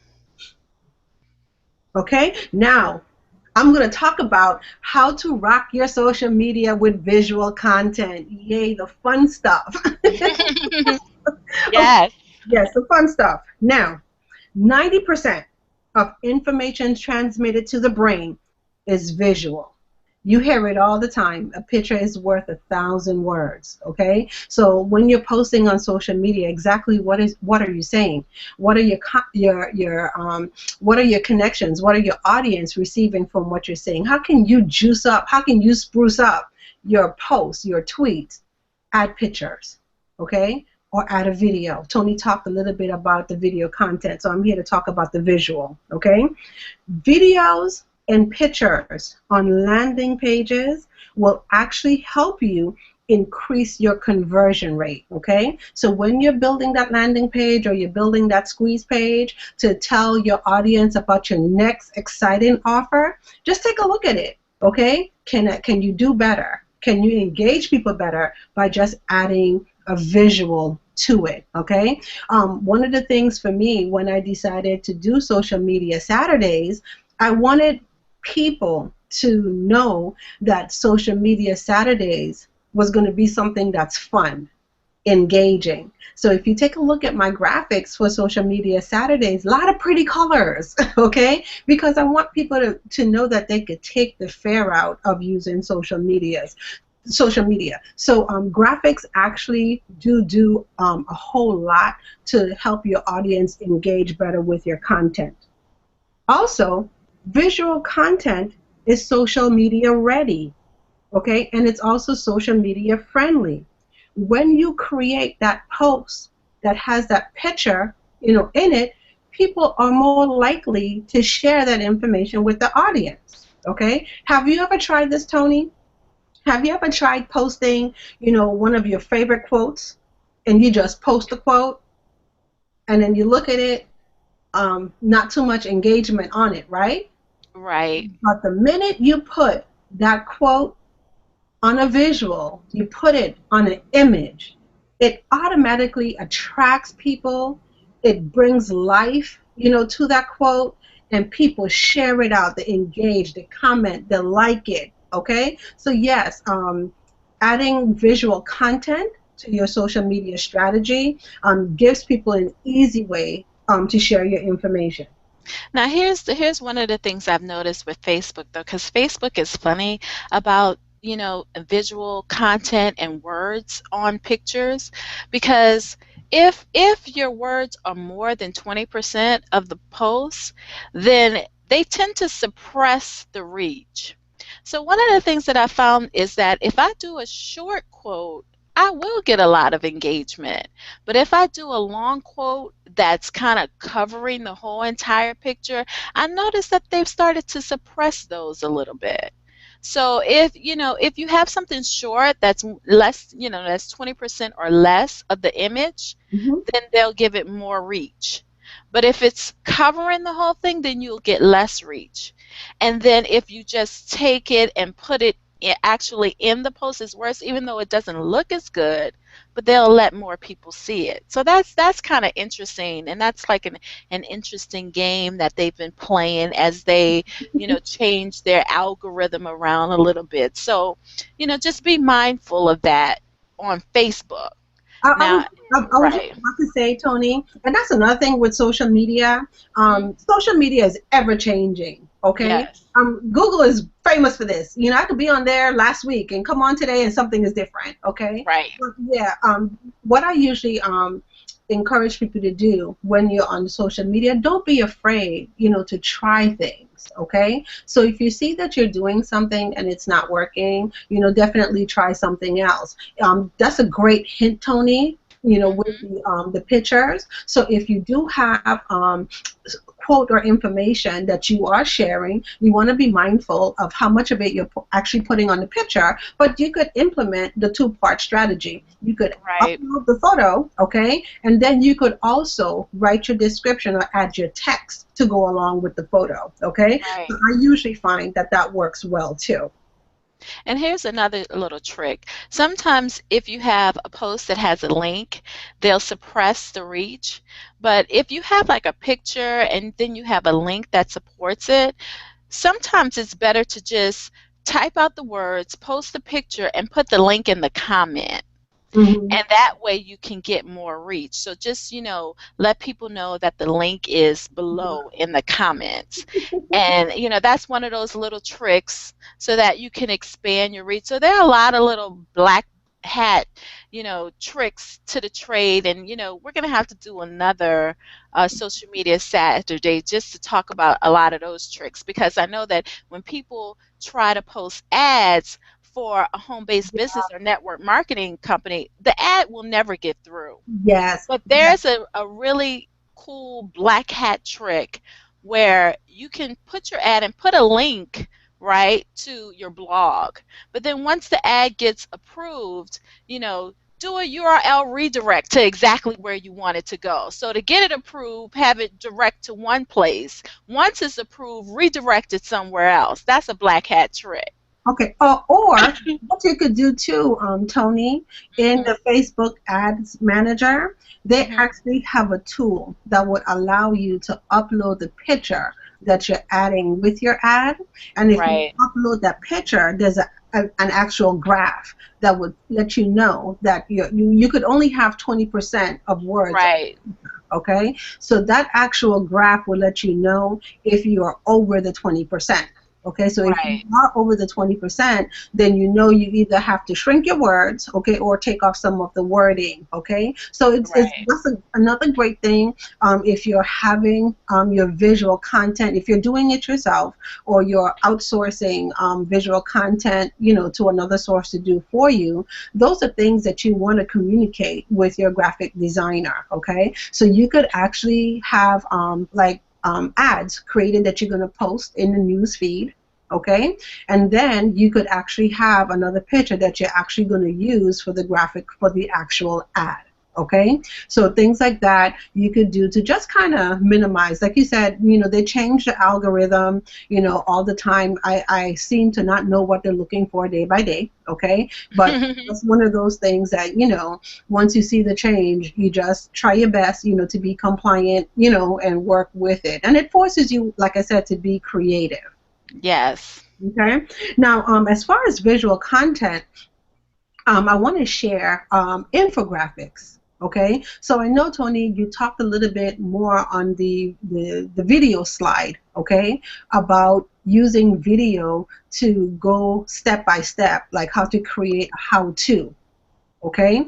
Okay, now I'm going to talk about how to rock your social media with visual content. Yay, the fun stuff. Yes. Okay. Yes, the fun stuff. Now, 90% of information transmitted to the brain is visual. You hear it all the time. A picture is worth 1,000 words, okay? So when you're posting on social media, exactly what are you saying? What are what are your connections? What are your audience receiving from what you're saying? How can you juice up? How can you spruce up your posts, your tweets? Add pictures, okay? Or add a video. Tony talked a little bit about the video content, so I'm here to talk about the visual, okay? Videos and pictures on landing pages will actually help you increase your conversion rate, okay? So when you're building that landing page or you're building that squeeze page to tell your audience about your next exciting offer, just take a look at it, okay? Can you do better? Can you engage people better by just adding a visual to it, okay? One of the things for me when I decided to do Social Media Saturdays, I wanted people to know that Social Media Saturdays was going to be something that's fun, engaging. So if you take a look at my graphics for Social Media Saturdays, a lot of pretty colors, okay? Because I want people to know that they could take the fare out of using social media. So graphics actually do a whole lot to help your audience engage better with your content. Also, visual content is social media ready, okay? And it's also social media friendly. When you create that post that has that picture, in it, people are more likely to share that information with the audience. Okay? Have you ever tried this, Tony? Have you ever tried posting, one of your favorite quotes, and you just post a quote, and then you look at it, not too much engagement on it, right? Right. But the minute you put that quote on a visual, you put it on an image, it automatically attracts people. It brings life, to that quote, and people share it out. They engage, they comment, they like it. Okay, so yes, adding visual content to your social media strategy gives people an easy way to share your information. Now here's one of the things I've noticed with Facebook though, because Facebook is funny about visual content and words on pictures, because if your words are more than 20% of the post, then they tend to suppress the reach. So one of the things that I found is that if I do a short quote, I will get a lot of engagement. But if I do a long quote that's kind of covering the whole entire picture, I noticed that they've started to suppress those a little bit. So if you have something short that's less, that's 20% or less of the image, Mhm. then they'll give it more reach. But if it's covering the whole thing, then you'll get less reach. And then if you just take it and put it actually in the post, it's worse, even though it doesn't look as good, but they'll let more people see it. So that's kind of interesting, and that's like an interesting game that they've been playing as they change their algorithm around a little bit. So just be mindful of that on Facebook. I, I was Now, I was just right. about to say, Tony, and that's another thing with social media. Mhm. Social media is ever changing. Okay, Yes. Google is famous for this. I could be on there last week and come on today and something is different. Okay, Right. but yeah. What I usually encourage people to do when you're on social media, don't be afraid, to try things. Okay, so if you see that you're doing something and it's not working, definitely try something else. That's a great hint, Tony. With Mhm. the pictures. So if you do have quote or information that you are sharing, you want to be mindful of how much of it you're actually putting on the picture. But you could implement the two-part strategy. You could Right. upload the photo, okay, and then you could also write your description or add your text to go along with the photo, okay. So Right. I usually find that that works well too. And here's another little trick. Sometimes if you have a post that has a link, they'll suppress the reach. But if you have like a picture and then you have a link that supports it, sometimes it's better to just type out the words, post the picture, and put the link in the comment. Hmm. And that way you can get more reach. So just let people know that the link is below in the comments, and that's one of those little tricks so that you can expand your reach. So there are a lot of little black hat tricks to the trade, and we're going to have to do another social media Saturday just to talk about a lot of those tricks, because I know that when people try to post ads for a home-based business or network marketing company, the ad will never get through. Yes. But there's a really cool black hat trick where you can put your ad and put a link right to your blog. But then once the ad gets approved, do a URL redirect to exactly where you want it to go. So to get it approved, have it direct to one place. Once it's approved, redirect it somewhere else. That's a black hat trick. Okay. Or what you could do too, Tony, in Mhm. the Facebook Ads Manager, they Mhm. actually have a tool that would allow you to upload the picture that you're adding with your ad. And if you Right. upload that picture, there's an actual graph that would let you know that you could only have 20% of words. Right. Okay. So that actual graph will let you know if you are over the 20%. Okay, so if you Right. are over the 20%, then you know you either have to shrink your words, okay, or take off some of the wording, okay. So Right. that's another great thing. If you're having your visual content, if you're doing it yourself or you're outsourcing visual content, to another source to do for you, those are things that you want to communicate with your graphic designer, okay. So you could actually have ads created that you're going to post in the news feed, okay? And then you could actually have another picture that you're actually going to use for the graphic for the actual ad. Okay, so things like that you could do to just kind of minimize. Like you said, they change the algorithm, all the time. I seem to not know what they're looking for day by day. Okay, but that's one of those things that once you see the change, you just try your best, to be compliant, and work with it. And it forces you, like I said, to be creative. Yes. Okay. Now, as far as visual content, I want to share infographics. Okay, so I know, Tony, you talked a little bit more on the video slide, okay, about using video to go step by step, like how to create a how-to, okay.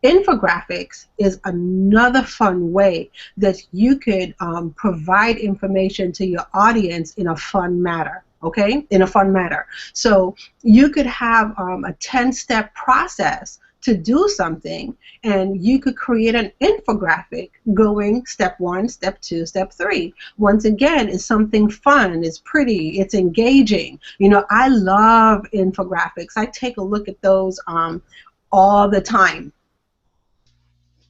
Infographics is another fun way that you could provide information to your audience in a fun manner. Okay, in a fun manner. So you could have a 10-step process to do something, and you could create an infographic going step 1, step 2, step 3. Once again, it's something fun, it's pretty, it's engaging. I love infographics. I take a look at those all the time.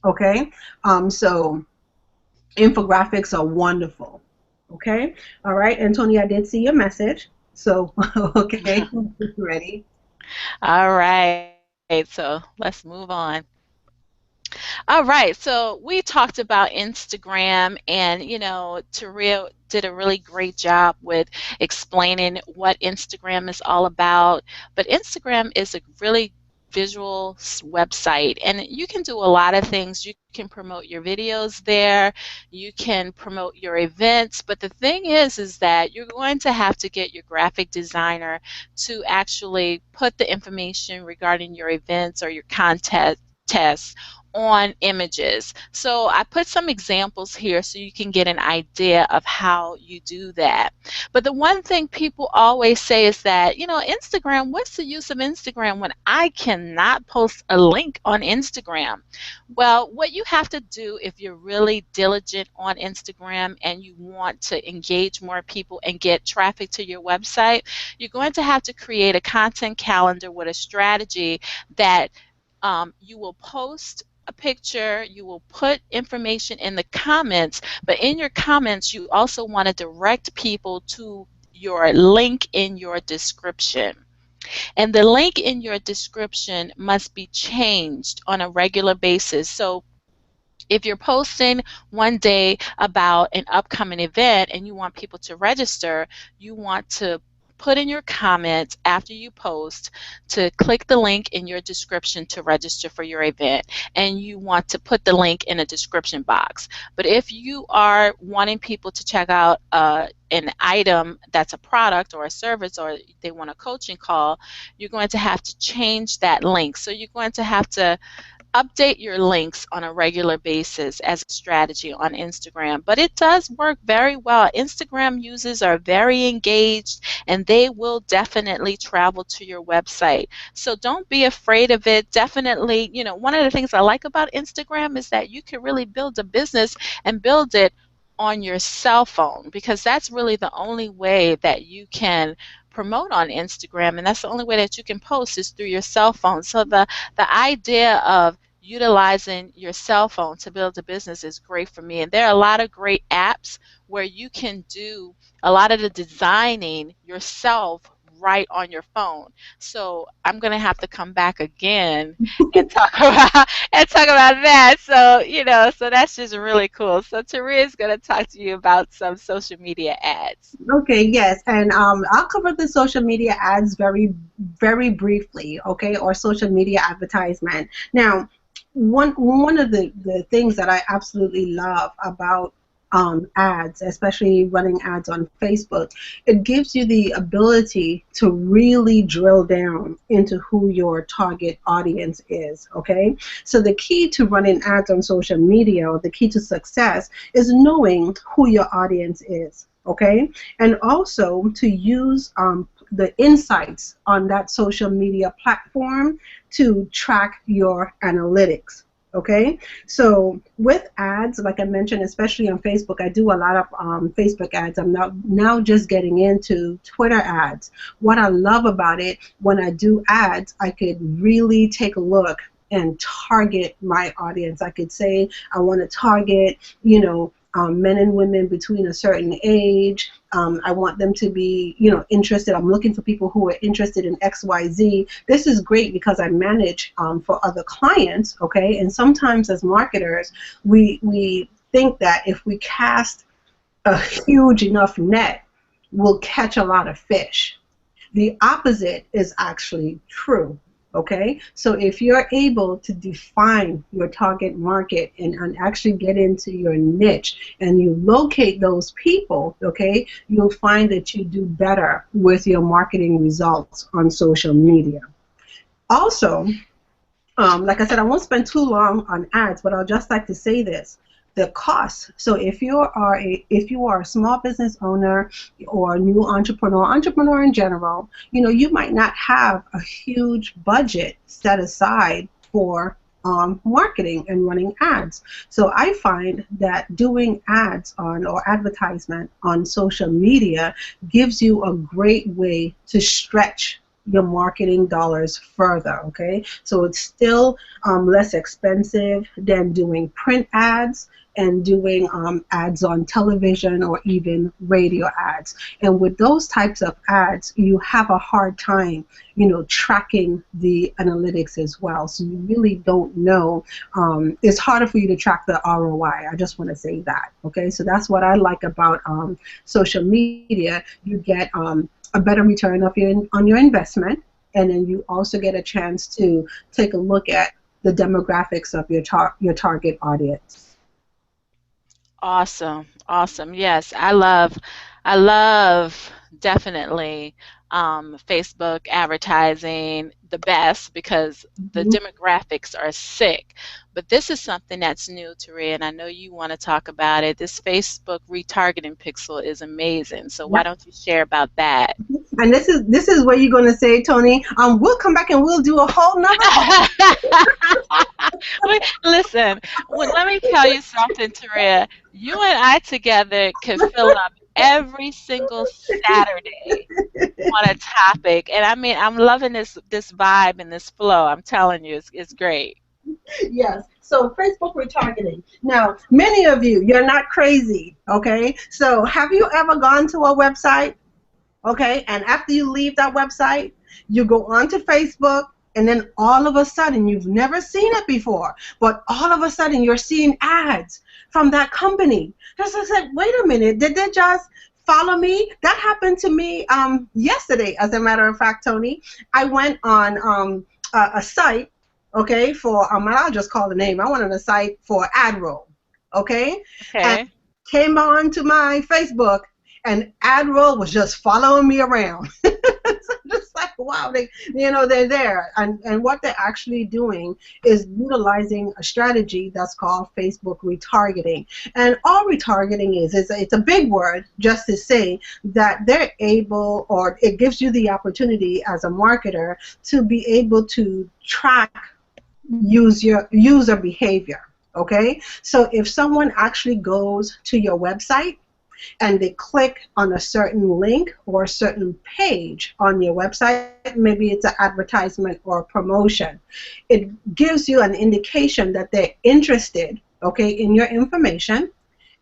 Okay, so infographics are wonderful. Okay, all right, Antonia, I did see your message. So, okay, ready? All right. So let's move on. All right. So we talked about Instagram, and Taria did a really great job with explaining what Instagram is all about. But Instagram is a really visual website, and you can do a lot of things. You can promote your videos there, you can promote your events, but the thing is that you're going to have to get your graphic designer to actually put the information regarding your events or your contest tests on images. So I put some examples here so you can get an idea of how you do that. But the one thing people always say is that, Instagram, what's the use of Instagram when I cannot post a link on Instagram? Well, what you have to do if you're really diligent on Instagram and you want to engage more people and get traffic to your website, you're going to have to create a content calendar with a strategy that you will post a picture, you will put information in the comments, but in your comments, you also want to direct people to your link in your description. And the link in your description must be changed on a regular basis. So if you're posting one day about an upcoming event and you want people to register, you want to put in your comments after you post to click the link in your description to register for your event, and you want to put the link in a description box. But if you are wanting people to check out an item that's a product or a service, or they want a coaching call, you're going to have to change that link. So you're going to have to update your links on a regular basis as a strategy on Instagram. But it does work very well. Instagram users are very engaged, and they will definitely travel to your website. So don't be afraid of it. Definitely, one of the things I like about Instagram is that you can really build a business and build it on your cell phone, because that's really the only way that you can promote on Instagram, and that's the only way that you can post is through your cell phone. So the idea of utilizing your cell phone to build a business is great for me. And there are a lot of great apps where you can do a lot of the designing yourself right on your phone. So I'm going to have to come back again and talk about that. So, so that's just really cool. So Taria is going to talk to you about some social media ads. Okay, yes, and I'll cover the social media ads very, very briefly, okay, or social media advertisement. Now, one of the things that I absolutely love about ads, especially running ads on Facebook, it gives you the ability to really drill down into who your target audience is, okay? So the key to running ads on social media, or the key to success, is knowing who your audience is, okay? And also to use the insights on that social media platform to track your analytics. Okay, so with ads, like I mentioned, especially on Facebook, I do a lot of Facebook ads. I'm now just getting into Twitter ads. What I love about it, when I do ads, I could really take a look and target my audience. I could say I want to target, men and women between a certain age. I want them to be, interested. I'm looking for people who are interested in X, Y, Z. This is great because I manage for other clients, okay? And sometimes as marketers, we think that if we cast a huge enough net, we'll catch a lot of fish. The opposite is actually true. Okay, so if you're able to define your target market and actually get into your niche and you locate those people, okay, you'll find that you do better with your marketing results on social media. Also, like I said, I won't spend too long on ads, but I'll just like to say this. The cost. So if you are a small business owner or a new entrepreneur in general, you might not have a huge budget set aside for marketing and running ads. So I find that doing ads or advertisement on social media gives you a great way to stretch your marketing dollars further, okay? So it's still less expensive than doing print ads and doing ads on television or even radio ads. And with those types of ads, you have a hard time, tracking the analytics as well. So you really don't know. It's harder for you to track the ROI. I just want to say that, okay? So that's what I like about social media. You get a better return on your investment, and then you also get a chance to take a look at the demographics of your target audience. Awesome, awesome. Yes, I love definitely Facebook advertising the best because the Mhm. demographics are sick. But this is something that's new to Rhea, and I know you want to talk about it. This Facebook retargeting pixel is amazing. So why Yep. don't you share about that? And this is where you're going to say, Tony, we'll come back and we'll do a whole nother call. Listen, let me tell you something, Taria. You and I together can fill up every single Saturday on a topic, and I mean, I'm loving this vibe and this flow. I'm telling you, it's great. Yes. So Facebook retargeting. Now, many of you, you're not crazy, okay? So have you ever gone to a website, okay, and after you leave that website, you go onto Facebook, and then all of a sudden, you've never seen it before, but all of a sudden you're seeing ads from that company. Just like, wait a minute, did they just follow me? That happened to me yesterday, as a matter of fact, Tony. I went on a site, okay, for, I'll just call the name. I went on a site for AdRoll, okay, and Okay. came on to my Facebook, and AdRoll was just following me around. Just like, wow, they're there, and what they're actually doing is utilizing a strategy that's called Facebook retargeting. And all retargeting is it's a big word just to say that they're able, or it gives you the opportunity as a marketer to be able to track user behavior. Okay, so if someone actually goes to your website and they click on a certain link or a certain page on your website, maybe it's an advertisement or a promotion, it gives you an indication that they're interested, okay, in your information,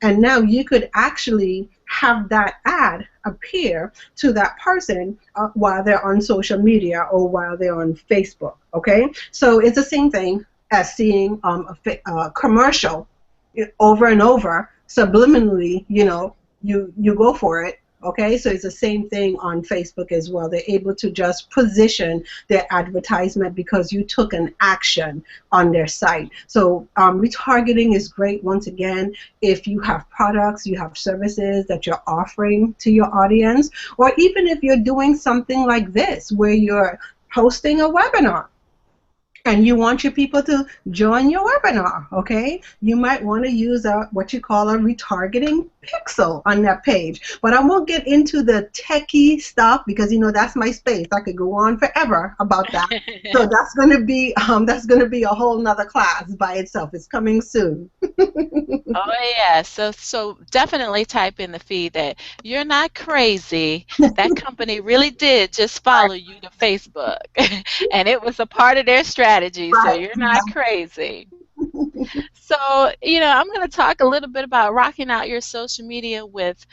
and now you could actually have that ad appear to that person while they're on social media or while they're on Facebook, okay? So it's the same thing as seeing a commercial over and over, subliminally, you go for it, Okay, so it's the same thing on Facebook as well. They're able to just position their advertisement because you took an action on their site. So retargeting is great. Once again, if you have products, you have services that you're offering to your audience, or even if you're doing something like this where you're hosting a webinar and you want your people to join your webinar, okay? You might want to use what you call a retargeting pixel on that page. But I won't get into the techie stuff because that's my space. I could go on forever about that. So that's gonna be a whole nother class by itself. It's coming soon. Oh yeah, so definitely type in the feed that you're not crazy. That company really did just follow you to Facebook, and it was a part of their strategy. So Right. you're not crazy. So, I'm going to talk a little bit about rocking out your social media with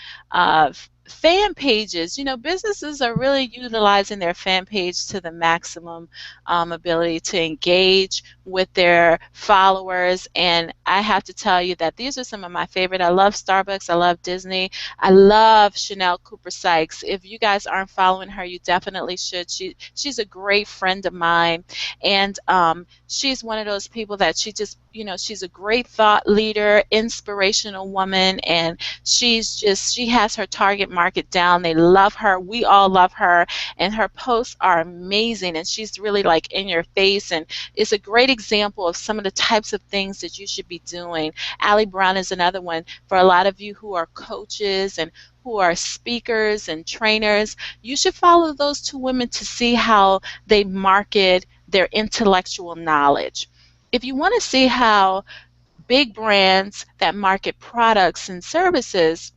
fan pages. Businesses are really utilizing their fan page to the maximum ability to engage with their followers. And I have to tell you that these are some of my favorite. I love Starbucks. I love Disney. I love Chanel Cooper Sykes. If you guys aren't following her, you definitely should. She's a great friend of mine. And she's one of those people that she's a great thought leader, inspirational woman, and she has her target market down. They love her. We all love her, and her posts are amazing, and she's really like in your face, and it's a great example of some of the types of things that you should be doing. Ali Brown is another one. For a lot of you who are coaches and who are speakers and trainers, you should follow those two women to see how they market their intellectual knowledge. If you want to see how big brands that market products and services,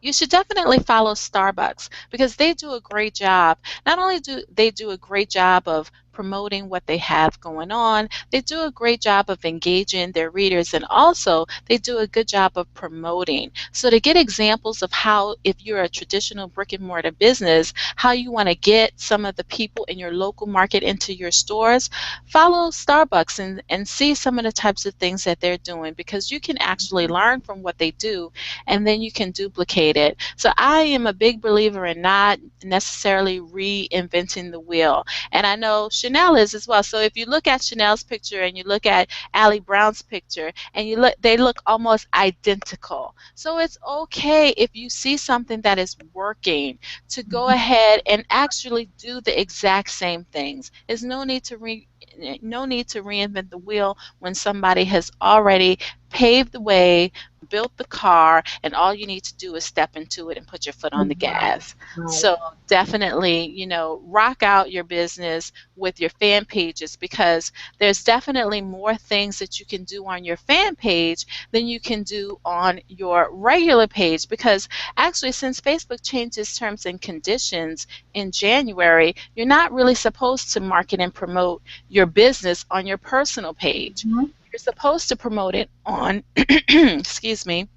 you should definitely follow Starbucks because they do a great job. Not only do they do a great job of promoting what they have going on, they do a great job of engaging their readers, and also they do a good job of promoting. So to get examples of how, if you're a traditional brick and mortar business, how you want to get some of the people in your local market into your stores, follow Starbucks and see some of the types of things that they're doing, because you can actually learn from what they do and then you can duplicate it. So I am a big believer in not necessarily reinventing the wheel. And I know Chanel is as well. So if you look at Chanel's picture and you look at Ali Brown's picture and they look almost identical. So it's okay if you see something that is working to go ahead and actually do the exact same things. There's no need to reinvent the wheel when somebody has already paved the way, built the car, and all you need to do is step into it and put your foot on the gas. Right. So definitely, rock out your business with your fan pages, because there's definitely more things that you can do on your fan page than you can do on your regular page, because actually, since Facebook changed its terms and conditions in January, you're not really supposed to market and promote your business on your personal page. Mm-hmm. You're supposed to promote it on, excuse me,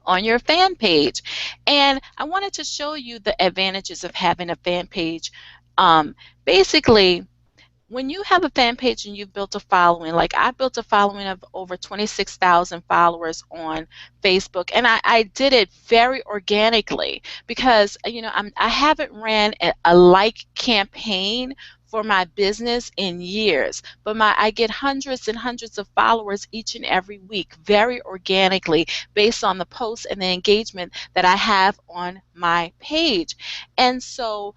on your fan page. And I wanted to show you the advantages of having a fan page. Basically, when you have a fan page and you've built a following, like I built a following of over 26,000 followers on Facebook, and I did it very organically because I haven't ran a like campaign for my business in years, but I get hundreds and hundreds of followers each and every week, very organically, based on the posts and the engagement that I have on my page. And so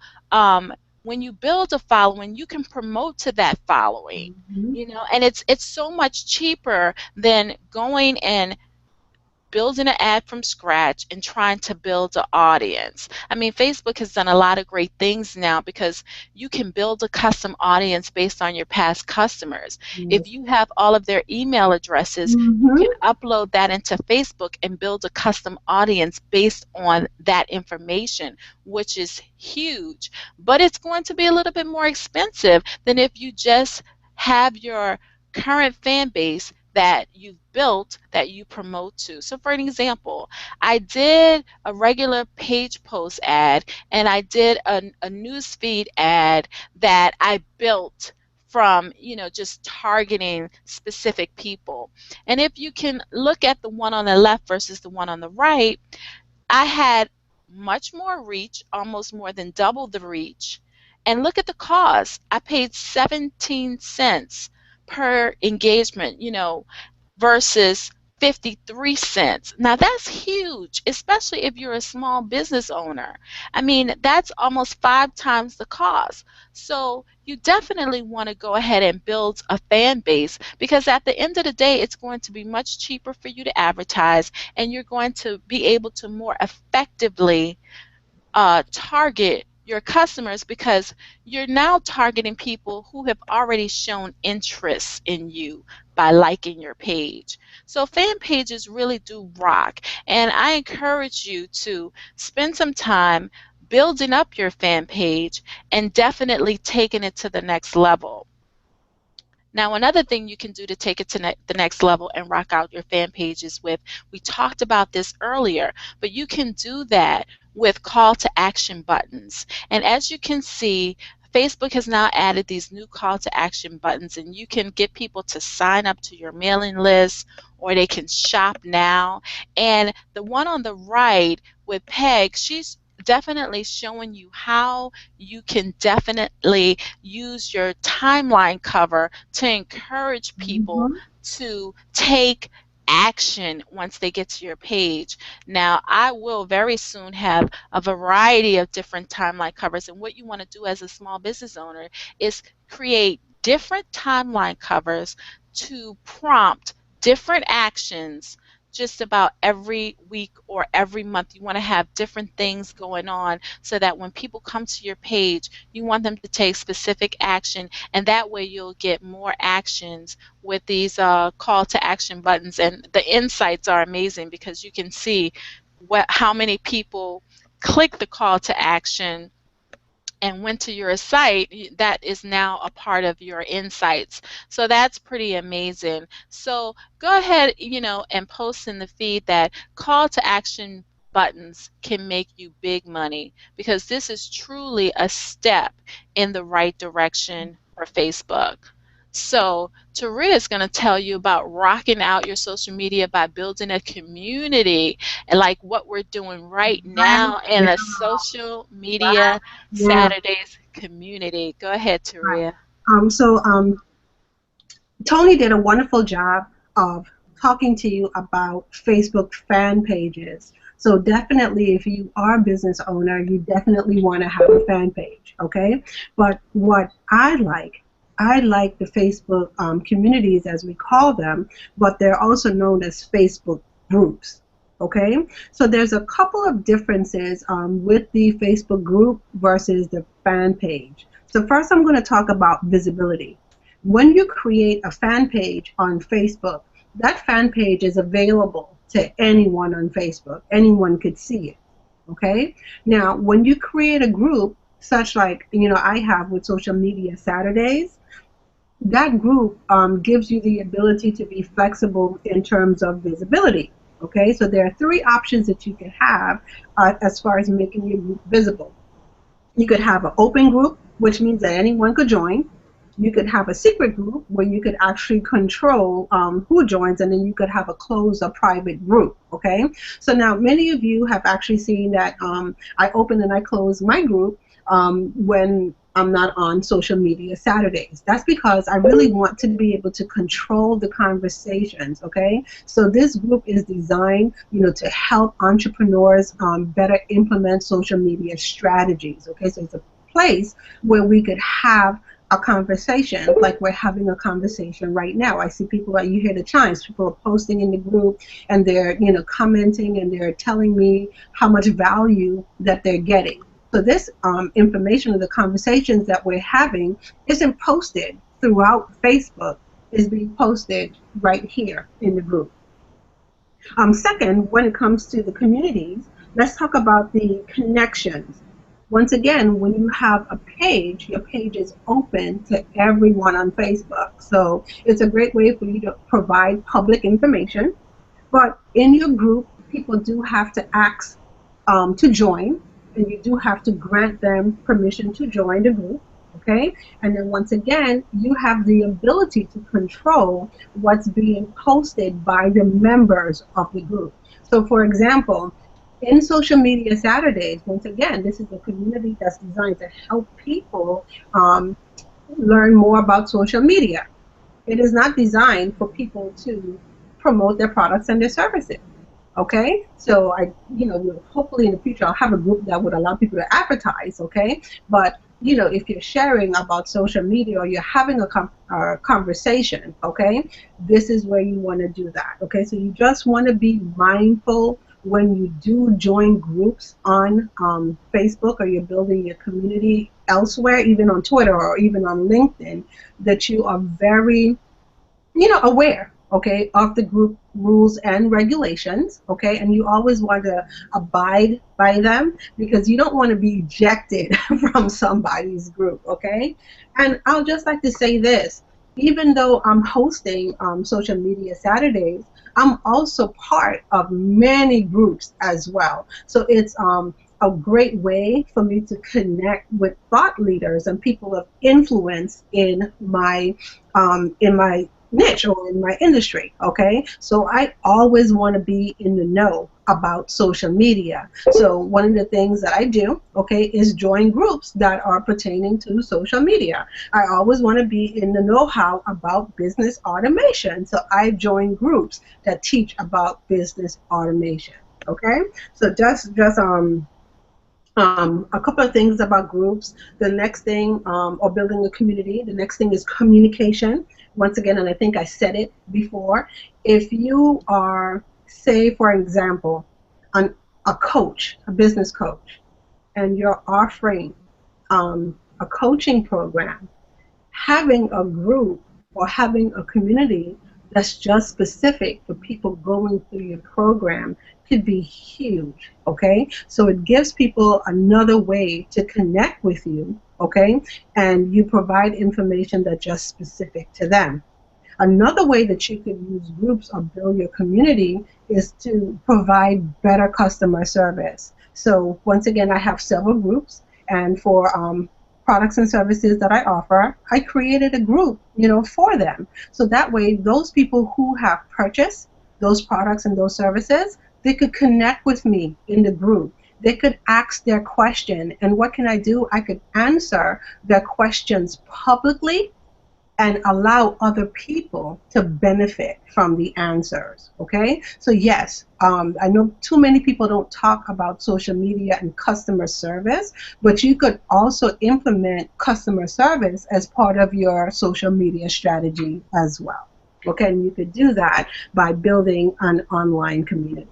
when you build a following, you can promote to that following, Mm-hmm. and it's so much cheaper than going and building an ad from scratch and trying to build an audience. I mean, Facebook has done a lot of great things now because you can build a custom audience based on your past customers. If you have all of their email addresses, you Mm-hmm. can upload that into Facebook and build a custom audience based on that information, which is huge. But it's going to be a little bit more expensive than if you just have your current fan base that you've built that you promote to. So for an example, I did a regular page post ad and I did a newsfeed ad that I built from just targeting specific people. And if you can look at the one on the left versus the one on the right, I had much more reach, almost more than double the reach. And look at the cost. I paid 17 cents per engagement, versus 53 cents. Now that's huge, especially if you're a small business owner. I mean, that's almost 5 times the cost. So you definitely want to go ahead and build a fan base, because at the end of the day, it's going to be much cheaper for you to advertise, and you're going to be able to more effectively target your customers, because you're now targeting people who have already shown interest in you by liking your page. So fan pages really do rock, and I encourage you to spend some time building up your fan page and definitely taking it to the next level. Now, another thing you can do to take it to the next level and rock out your fan pages with, we talked about this earlier, but you can do that with call to action buttons. And as you can see, Facebook has now added these new call to action buttons, and you can get people to sign up to your mailing list, or they can shop now. And the one on the right with Peg, she's definitely showing you how you can definitely use your timeline cover to encourage people Mm-hmm. to take action once they get to your page. Now, I will very soon have a variety of different timeline covers, and what you want to do as a small business owner is create different timeline covers to prompt different actions just about every week or every month. You want to have different things going on so that when people come to your page, you want them to take specific action, and that way you'll get more actions with these call to action buttons. And the insights are amazing, because you can see how many people click the call to action and went to your site. That is now a part of your insights. So that's pretty amazing. So go ahead, and post in the feed that call to action buttons can make you big money, because this is truly a step in the right direction for Facebook. So Taria is going to tell you about rocking out your social media by building a community, and like what we're doing right Right. now in Yeah. a social Right. media Yeah. Saturdays community. Go ahead, Right. Taria. Tony did a wonderful job of talking to you about Facebook fan pages. So definitely, if you are a business owner, you definitely want to have a fan page, okay? But what I like the Facebook communities, as we call them, but they're also known as Facebook groups. Okay, so there's a couple of differences with the Facebook group versus the fan page. So first, I'm going to talk about visibility. When you create a fan page on Facebook, that fan page is available to anyone on Facebook. Anyone could see it. Okay? Now, when you create a group, such like, I have with Social Media Saturdays, that group gives you the ability to be flexible in terms of visibility. Okay? So there are three options that you can have as far as making your group visible. You could have an open group, which means that anyone could join. You could have a secret group where you could actually control who joins, and then you could have a closed or private group. Okay, so now many of you have actually seen that I open and I close my group when I'm not on Social Media Saturdays. That's because I really want to be able to control the conversations. Okay, so this group is designed, to help entrepreneurs better implement social media strategies. Okay, so it's a place where we could have a conversation like we're having a conversation right now. I see people, like you hear the chimes, people are posting in the group, and they're commenting, and they're telling me how much value that they're getting. So this information of the conversations that we're having isn't posted throughout Facebook, is being posted right here in the group. Second, when it comes to the communities, let's talk about the connections. Once again, when you have a page, your page is open to everyone on Facebook. So it's a great way for you to provide public information. But in your group, people do have to ask to join, and you do have to grant them permission to join the group. Okay? And then once again, you have the ability to control what's being posted by the members of the group. So for example, in Social Media Saturdays, once again, this is a community that's designed to help people um, learn more about social media. It is not designed for people to promote their products and their services. Okay, so hopefully in the future I'll have a group that would allow people to advertise. Okay, but if you're sharing about social media or you're having a conversation, okay, this is where you want to do that. Okay, so you just want to be mindful when you do join groups on Facebook, or you're building your community elsewhere, even on Twitter or even on LinkedIn, that you are very aware, okay, of the group rules and regulations, okay, and you always want to abide by them, because you don't want to be ejected from somebody's group, okay. And I'll just like to say this: even though I'm hosting Social Media Saturdays, I'm also part of many groups as well. So it's a great way for me to connect with thought leaders and people of influence in my niche or in my industry, okay? So I always want to be in the know about social media. So one of the things that I do, okay, is join groups that are pertaining to social media. I always want to be in the know-how about business automation. So I join groups that teach about business automation, okay? So just a couple of things about groups. The next thing, or building a community, the next thing is communication. Once again, and I think I said it before, if you are, say, for example, a coach, a business coach, and you're offering a coaching program, having a group or having a community that's just specific for people going through your program could be huge, okay? So it gives people another way to connect with you, okay? And you provide information that's just specific to them. Another way that you could use groups or build your community is to provide better customer service. So once again, I have several groups, and for products and services that I offer, I created a group, for them. So that way, those people who have purchased those products and those services, they could connect with me in the group. They could ask their question, and what can I do? I could answer their questions publicly and allow other people to benefit from the answers. Okay, so yes, I know too many people don't talk about social media and customer service, but you could also implement customer service as part of your social media strategy as well. Okay, and you could do that by building an online community.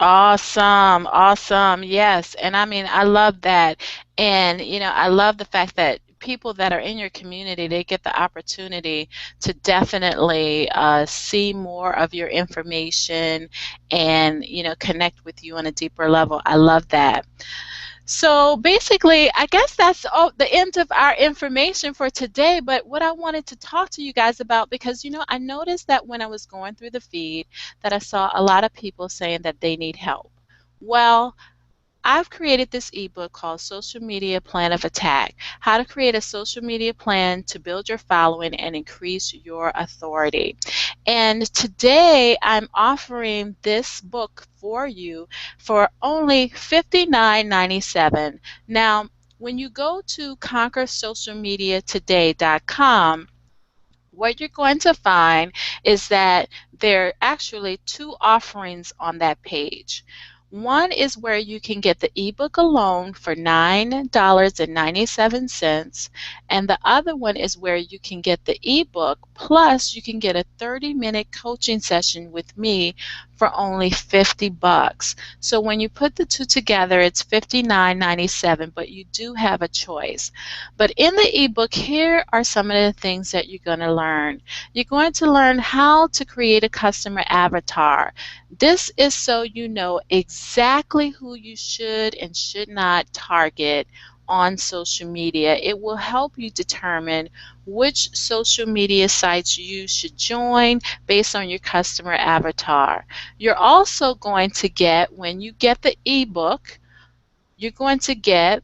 Awesome, awesome. Yes. And I mean, I love that. And, I love the fact that people that are in your community, they get the opportunity to definitely see more of your information and, connect with you on a deeper level. I love that. So basically, I guess that's all, the end of our information for today. But what I wanted to talk to you guys about, because I noticed that when I was going through the feed, that I saw a lot of people saying that they need help. Well, I've created this ebook called Social Media Plan of Attack: How to Create a Social Media Plan to Build Your Following and Increase Your Authority. And today I'm offering this book for you for only $59.97. Now, when you go to conquersocialmediatoday.com, what you're going to find is that there are actually two offerings on that page. One is where you can get the ebook alone for $9.97, and the other one is where you can get the ebook plus you can get a 30-minute coaching session with me for only 50 bucks. So when you put the two together, it's $59.97, but you do have a choice. But in the ebook, here are some of the things that you're going to learn. You're going to learn how to create a customer avatar. This is so you know exactly who you should and should not target on social media. It will help you determine which social media sites you should join based on your customer avatar. You're also going to get, when you get the ebook, you're going to get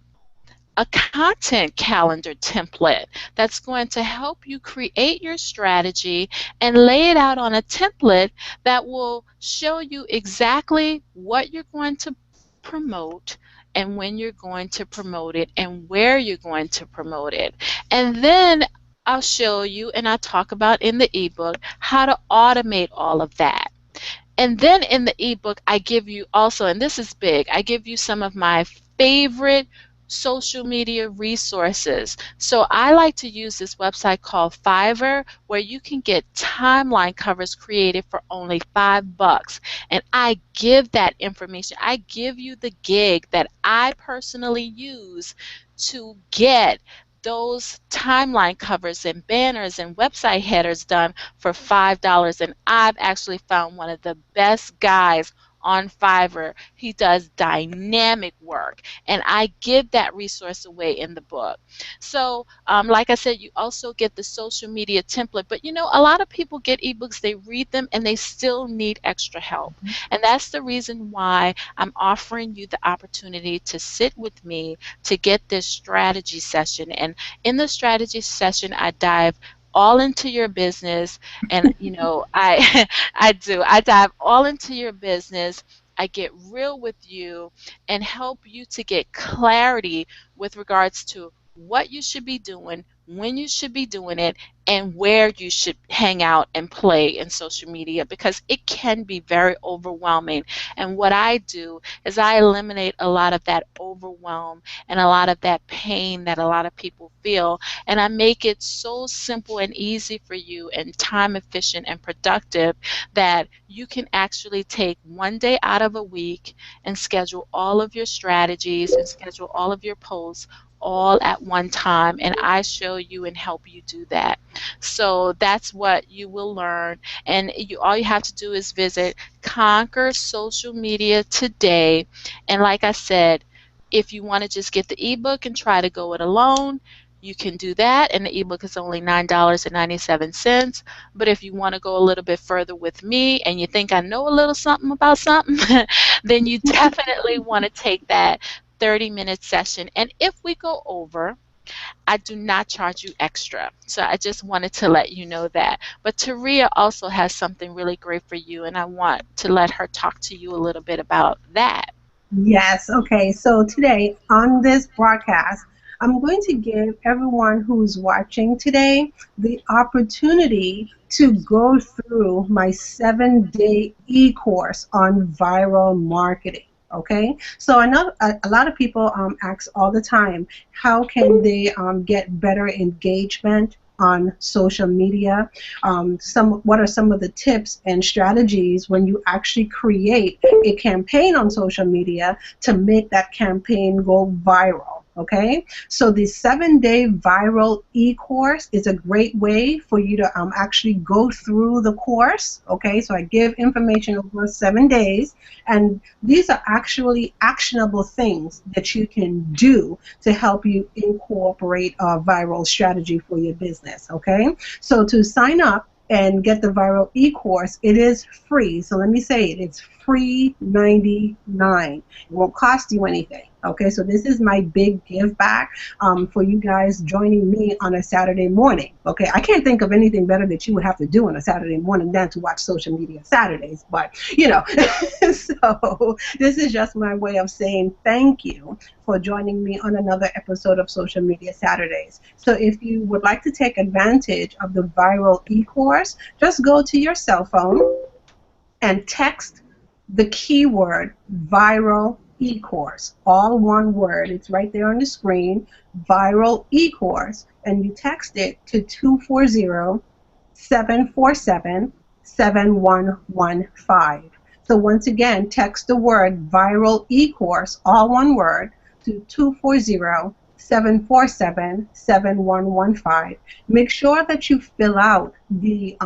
a content calendar template that's going to help you create your strategy and lay it out on a template that will show you exactly what you're going to promote and when you're going to promote it and where you're going to promote it. And then I'll show you, and I talk about in the ebook, how to automate all of that. And then in the ebook, I give you also, and this is big, I give you some of my favorite social media resources. So I like to use this website called Fiverr, where you can get timeline covers created for only $5. And I give that information. I give you the gig that I personally use to get those timeline covers and banners and website headers done for $5. And I've actually found one of the best guys on Fiverr. He does dynamic work, and I give that resource away in the book. So like I said, you also get the social media template, but you know, a lot of people get ebooks, they read them, and they still need extra help. And that's the reason why I'm offering you the opportunity to sit with me to get this strategy session. And in the strategy session, I dive all into your business, and you know, I dive all into your business. I get real with you and help you to get clarity with regards to what you should be doing, when you should be doing it, and where you should hang out and play in social media, because it can be very overwhelming. And what I do is I eliminate a lot of that overwhelm and a lot of that pain that a lot of people feel, and I make it so simple and easy for you and time efficient and productive that you can actually take one day out of a week and schedule all of your strategies and schedule all of your posts all at one time, and I show you and help you do that. So that's what you will learn, and all you have to do is visit Conquer Social Media today. And like I said, if you want to just get the ebook and try to go it alone, you can do that, and the ebook is only $9.97. But if you want to go a little bit further with me and you think I know a little something about something, then you definitely want to take that 30-minute session. And if we go over, I do not charge you extra. So I just wanted to let you know that. But Taria also has something really great for you, and I want to let her talk to you a little bit about that. Yes, okay. So today on this broadcast, I'm going to give everyone who's watching today the opportunity to go through my 7-day e-course on viral marketing. Okay, so I know a lot of people ask all the time, how can they get better engagement on social media? What are some of the tips and strategies when you actually create a campaign on social media to make that campaign go viral? Okay, so the 7-day viral e-course is a great way for you to actually go through the course. Okay, so I give information over 7 days, and these are actually actionable things that you can do to help you incorporate a viral strategy for your business. Okay, so to sign up and get the viral e-course, it is free. So let me say it, it's free $99. It won't cost you anything. Okay, so this is my big give back for you guys joining me on a Saturday morning. Okay, I can't think of anything better that you would have to do on a Saturday morning than to watch social media Saturdays, but you know, so this is just my way of saying thank you for joining me on another episode of Social Media Saturdays. So if you would like to take advantage of the viral e-course, just go to your cell phone and text the keyword viral e-course, all one word. It's right there on the screen, viral e-course, and you text it to 240-747-7115. So once again, text the word viral e-course, all one word, to 240-747-7115. Make sure that you fill out the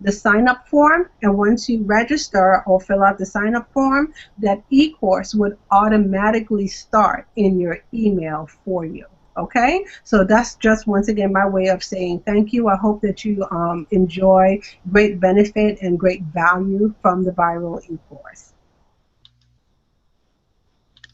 sign-up form, and once you register or fill out the sign-up form, that e-course would automatically start in your email for you. Okay, so that's just once again my way of saying thank you. I hope that you enjoy great benefit and great value from the viral e-course.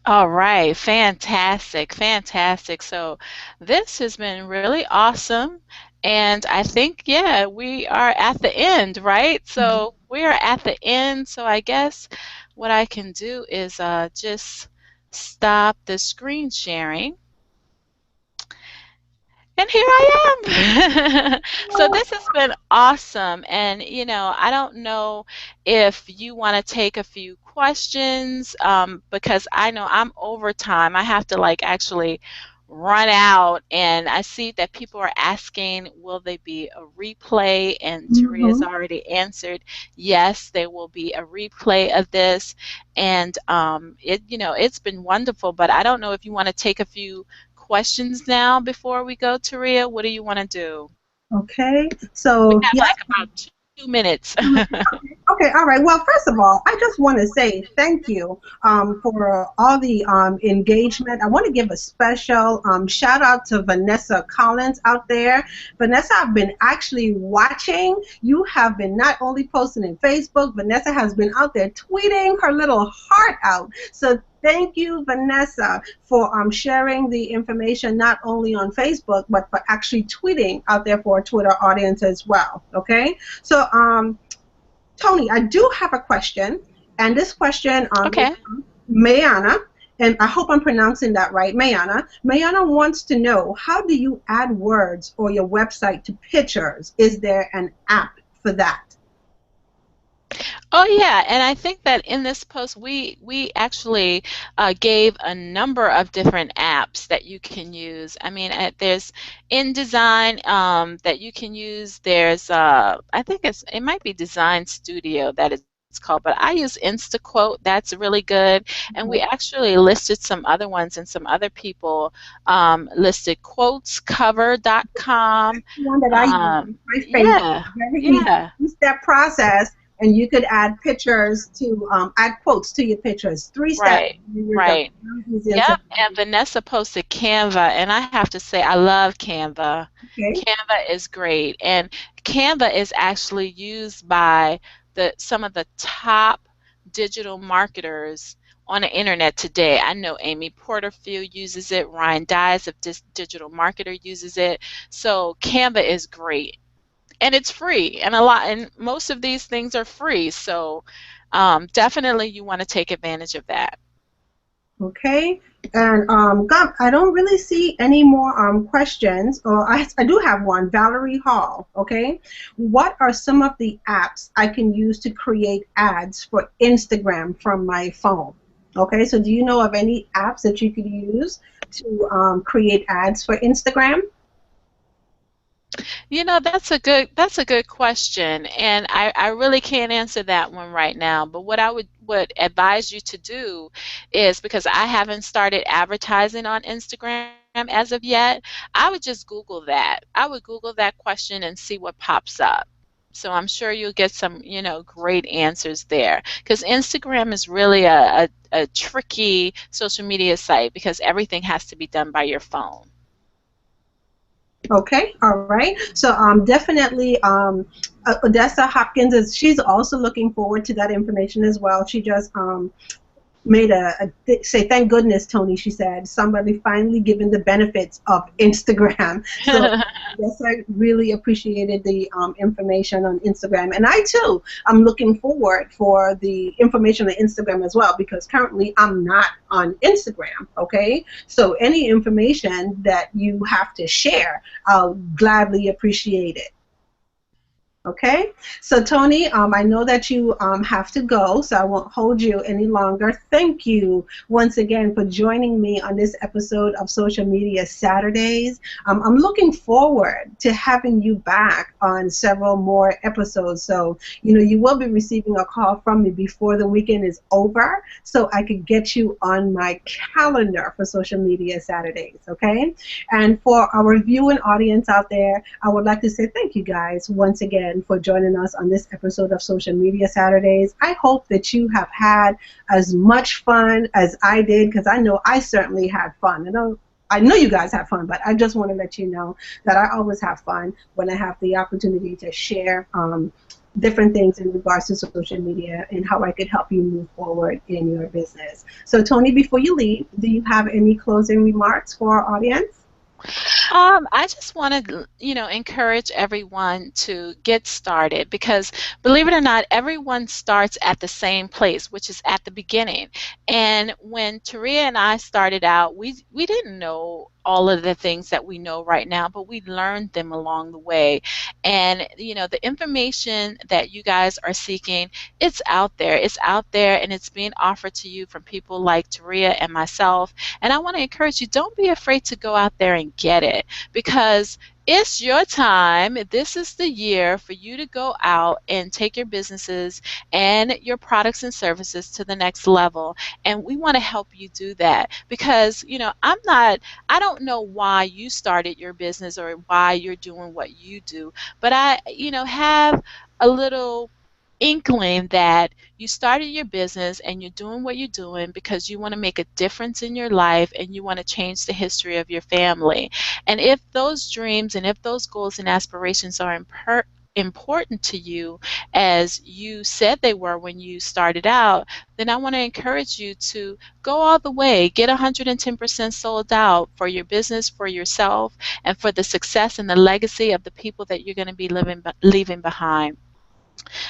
All right, fantastic, fantastic. So this has been really awesome. And I think, yeah, we are at the end, right? So we are at the end. So I guess what I can do is just stop the screen sharing. And here I am. So this has been awesome. And, I don't know if you want to take a few questions because I know I'm over time. I have to like actually run out. And I see that people are asking, will they be a replay? And Taria's Mm-hmm. already answered, yes, there will be a replay of this. And it's been wonderful. But I don't know if you want to take a few questions now before we go, Taria? What do you want to do? Okay, We so have yes. like about 2 minutes. Okay, all right. Well, first of all, I just want to say thank you for all the engagement. I want to give a special shout out to Vanessa Collins out there. Vanessa, I've been actually watching. You have been not only posting in Facebook, Vanessa has been out there tweeting her little heart out. So thank you, Vanessa, for sharing the information not only on Facebook, but for actually tweeting out there for a Twitter audience as well. Okay, so Tony, I do have a question, and this question is Okay. from Mayana, and I hope I'm pronouncing that right, Mayana. Mayana wants to know, how do you add words or your website to pictures? Is there an app for that? Oh yeah, and I think that in this post we actually gave a number of different apps that you can use. I mean, there's InDesign that you can use. There's I think it might be Design Studio that it's called, but I use InstaQuote. That's really good, and we Okay. actually listed some other ones, and some other people listed quotescover.com. One that I use is my favorite. Yeah, Very easy, yeah. two-step process, and you could add pictures to add quotes to your pictures. Three steps, Right, and you're done. right. Very easy and Yep, simple. and Vanessa posted Canva, and I have to say I love Canva. Okay. Canva is great, and Canva is actually used by some of the top digital marketers on the internet today. I know Amy Porterfield uses it, Ryan Dyes of Digital Marketer uses it. So Canva is great, and it's free, and most of these things are free. So definitely you want to take advantage of that. Okay, and God, I don't really see any more questions. Or I do have one, Valerie Hall. Okay, what are some of the apps I can use to create ads for Instagram from my phone? Okay, so do you know of any apps that you could use to create ads for Instagram? That's a good question, and I really can't answer that one right now. But what I would advise you to do is, because I haven't started advertising on Instagram as of yet, I would just Google that. I would Google that question and see what pops up. So I'm sure you'll get some, great answers there. Because Instagram is really a tricky social media site because everything has to be done by your phone. Okay, all right. So definitely Odessa Hopkins she's also looking forward to that information as well. She just made say thank goodness, Tony, she said somebody finally given the benefits of Instagram. So yes, I really appreciated the information on Instagram, and I too I'm looking forward for the information on Instagram as well, because currently I'm not on Instagram. Okay, so any information that you have to share, I'll gladly appreciate it. Okay, so Tony, I know that you have to go, so I won't hold you any longer. Thank you once again for joining me on this episode of Social Media Saturdays. I'm looking forward to having you back on several more episodes. So, you will be receiving a call from me before the weekend is over, so I could get you on my calendar for Social Media Saturdays, okay? And for our viewing audience out there, I would like to say thank you guys once again for joining us on this episode of Social Media Saturdays. I hope that you have had as much fun as I did, because I know I certainly had fun. I know you guys have fun, but I just want to let you know that I always have fun when I have the opportunity to share different things in regards to social media and how I could help you move forward in your business. So, Tony, before you leave, do you have any closing remarks for our audience? I just want to, encourage everyone to get started because, believe it or not, everyone starts at the same place, which is at the beginning. And when Taria and I started out, we didn't know all of the things that we know right now, but we learned them along the way. And, the information that you guys are seeking, it's out there. It's out there and it's being offered to you from people like Taria and myself. And I want to encourage you, don't be afraid to go out there and get it because it's your time. This is the year for you to go out and take your businesses and your products and services to the next level. And we want to help you do that because, I don't know why you started your business or why you're doing what you do, but I, have a little inkling that you started your business and you're doing what you're doing because you want to make a difference in your life and you want to change the history of your family. And if those dreams and if those goals and aspirations are important to you as you said they were when you started out, then I want to encourage you to go all the way, get 110% sold out for your business, for yourself, and for the success and the legacy of the people that you're going to be leaving behind.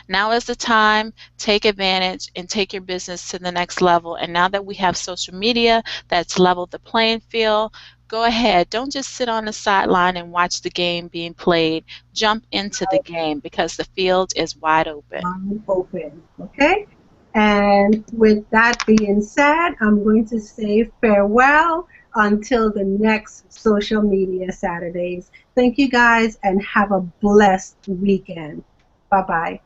Now is the time. Take advantage and take your business to the next level. And now that we have social media that's leveled the playing field, go ahead. Don't just sit on the sideline and watch the game being played. Jump into the game because the field is wide open. Open. Okay. And with that being said, I'm going to say farewell until the next social media Saturdays. Thank you guys and have a blessed weekend. Bye bye.